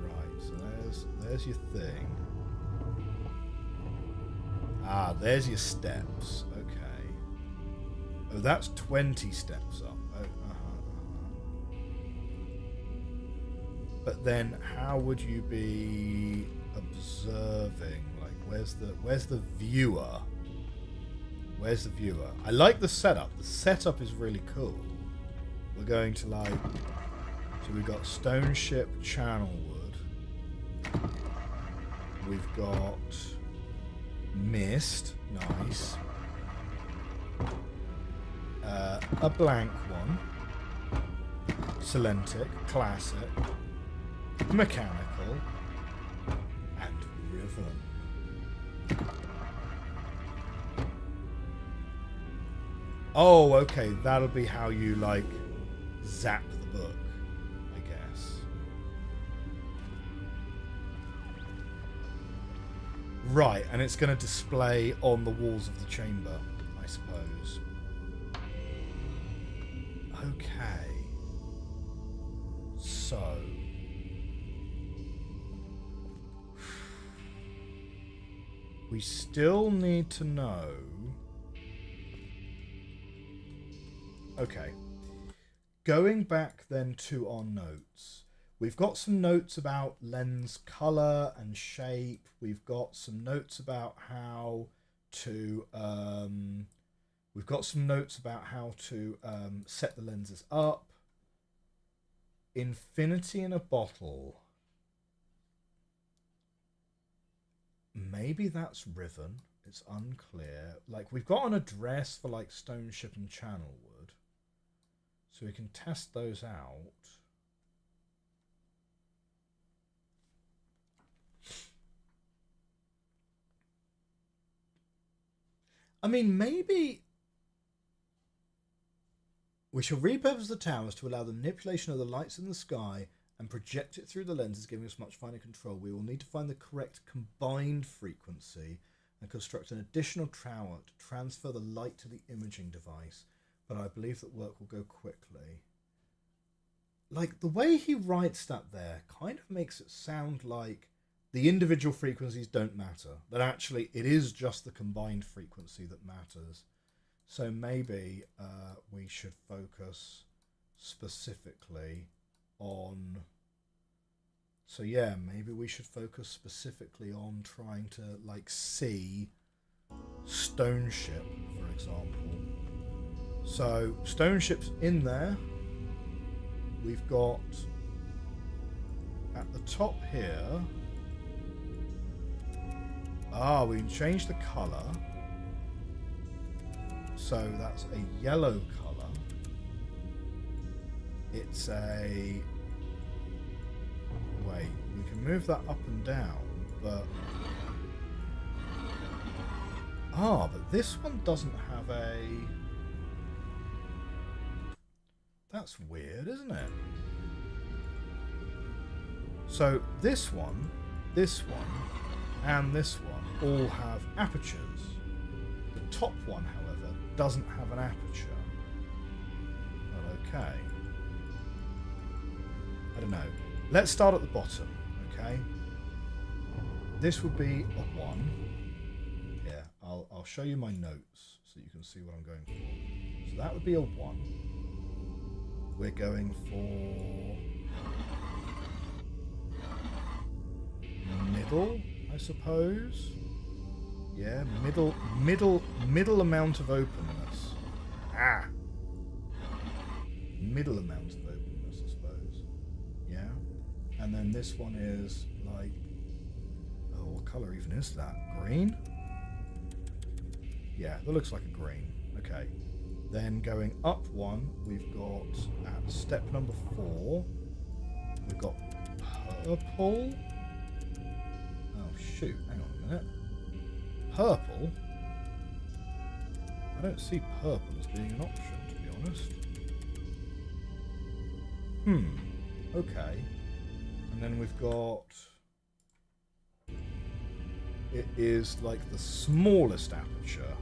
Right, so there's your thing. Ah, there's your steps. Okay. Oh, that's 20 steps up. Oh, But then how would you be observing? Like, where's the viewer? Where's the viewer? I like the setup. The setup is really cool. We're going to like... So we've got Stone Ship Channelwood. We've got Myst. Nice. A blank one. Celentic. Classic. Mechanical. And Rhythm. Oh, okay. That'll be how you, like, zap the book, I guess. Right, and it's going to display on the walls of the chamber, I suppose. Okay. So... we still need to know... Okay. Going back then to our notes. We've got some notes about lens color and shape. We've got some notes about how to set the lenses up. Infinity in a bottle. Maybe that's Riven. It's unclear. Like, we've got an address for like Stone Ship and Channelwood. So we can test those out. I mean, maybe we shall repurpose the towers to allow the manipulation of the lights in the sky and project it through the lenses, giving us much finer control. We will need to find the correct combined frequency and construct an additional tower to transfer the light to the imaging device. But I believe that work will go quickly. Like, the way he writes that there kind of makes it sound like the individual frequencies don't matter. That actually it is just the combined frequency that matters. So maybe we should focus specifically on... So yeah, maybe we should focus specifically on trying to, like, see Stone Ship, for example. So, Stone Ship's in there. We've got, at the top here... Ah, we can change the colour. So that's a yellow colour. It's a... Wait, we can move that up and down, but... Ah, but this one doesn't have a... That's weird, isn't it? So this one, and this one all have apertures. The top one, however, doesn't have an aperture. Well, okay. I don't know. Let's start at the bottom, okay? This would be a 1. Yeah, I'll show you my notes so you can see what I'm going for. So that would be a 1. We're going for middle, I suppose. Yeah, middle amount of openness. Middle amount of openness, I suppose. Yeah. And then this one is like, oh, what colour even is that? Green? Yeah, that looks like a green. Okay. Then going up 1, we've got at step number 4, we've got purple. Oh shoot, hang on a minute. Purple? I don't see purple as being an option, to be honest. Okay. And then we've got... It is like the smallest aperture.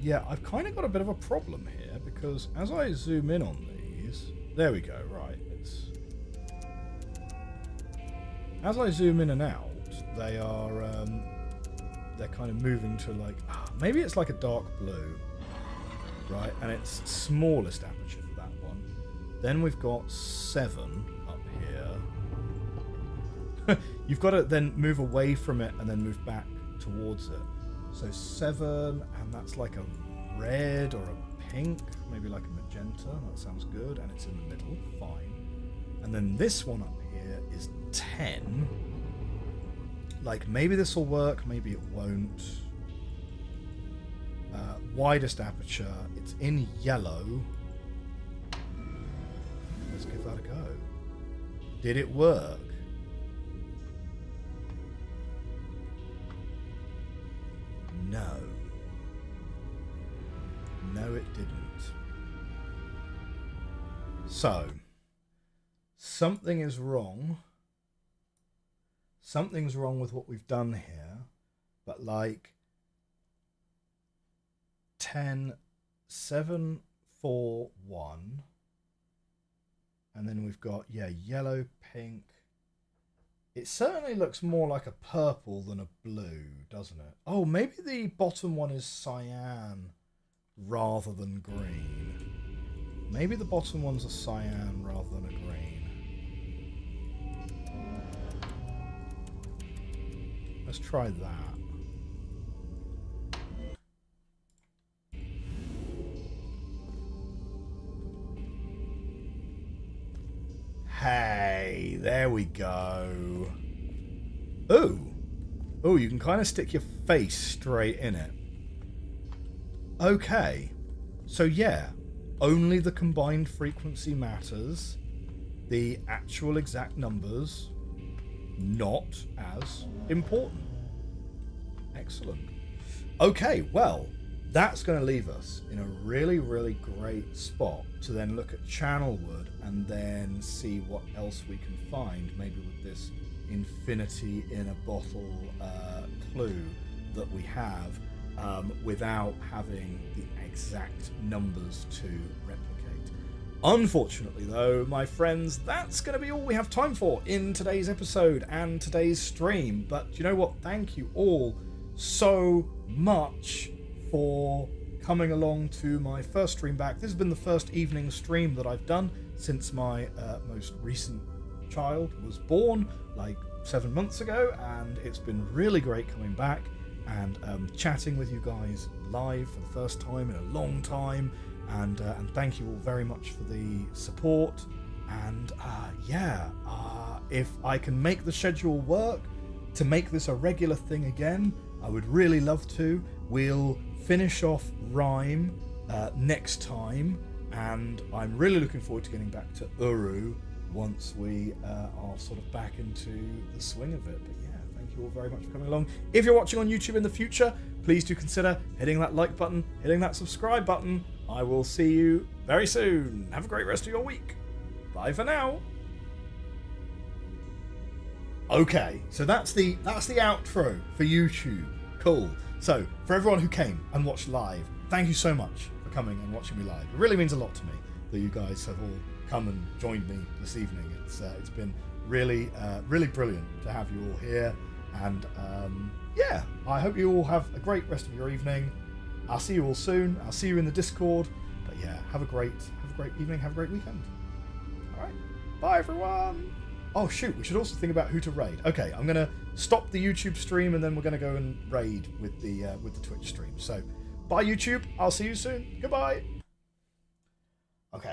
Yeah, I've kind of got a bit of a problem here because as I zoom in on these... There we go, right. As I zoom in and out, they are... they're kind of moving to like... maybe it's like a dark blue. right? And it's smallest aperture for that one. Then we've got 7 up here. You've got to then move away from it and then move back towards it. So 7, and that's like a red or a pink, maybe like a magenta. That sounds good, and it's in the middle. Fine. And then this one up here is 10. Like, maybe this will work, maybe it won't. Widest aperture. It's in yellow. Let's give that a go. Did it work? No. No, it didn't. So, something is wrong. Something's wrong with what we've done here. But like 10, 7, 4, 1. And then we've got, yeah, yellow, pink. It certainly looks more like a purple than a blue, doesn't it? Oh, maybe the bottom one is cyan rather than green. Maybe the bottom one's a cyan rather than a green. Let's try that. Hey, there we go. Ooh. Ooh, you can kind of stick your face straight in it. Okay. So yeah, only the combined frequency matters. The actual exact numbers, not as important. Excellent. Okay, well, that's going to leave us in a really, really great spot to then look at Channelwood and then see what else we can find, maybe with this infinity in a bottle clue that we have, without having the exact numbers to replicate. Unfortunately, though, my friends, that's going to be all we have time for in today's episode and today's stream. But you know what? Thank you all so much for coming along to my first stream back. This has been the first evening stream that I've done since my most recent child was born, like 7 months ago, and it's been really great coming back and chatting with you guys live for the first time in a long time. And thank you all very much for the support. And if I can make the schedule work to make this a regular thing again, I would really love to. We'll finish off Rime next time, and I'm really looking forward to getting back to Uru once we are sort of back into the swing of it. But yeah, thank you all very much for coming along. If you're watching on YouTube in the future, please do consider hitting that like button, hitting that subscribe button. I will see you very soon. Have a great rest of your week. Bye for now. Okay, so that's the outro for YouTube. Cool. So, for everyone who came and watched live, thank you so much for coming and watching me live. It really means a lot to me that you guys have all come and joined me this evening. It's been really really brilliant to have you all here, and yeah, I hope you all have a great rest of your evening. I'll see you all soon. I'll see you in the Discord. But yeah, have a great evening, have a great weekend. All right, bye everyone. Oh shoot, we should also think about who to raid. Okay, I'm gonna stop the YouTube stream and then we're gonna go and raid with the Twitch stream. So, bye YouTube. I'll see you soon. Goodbye. Okay.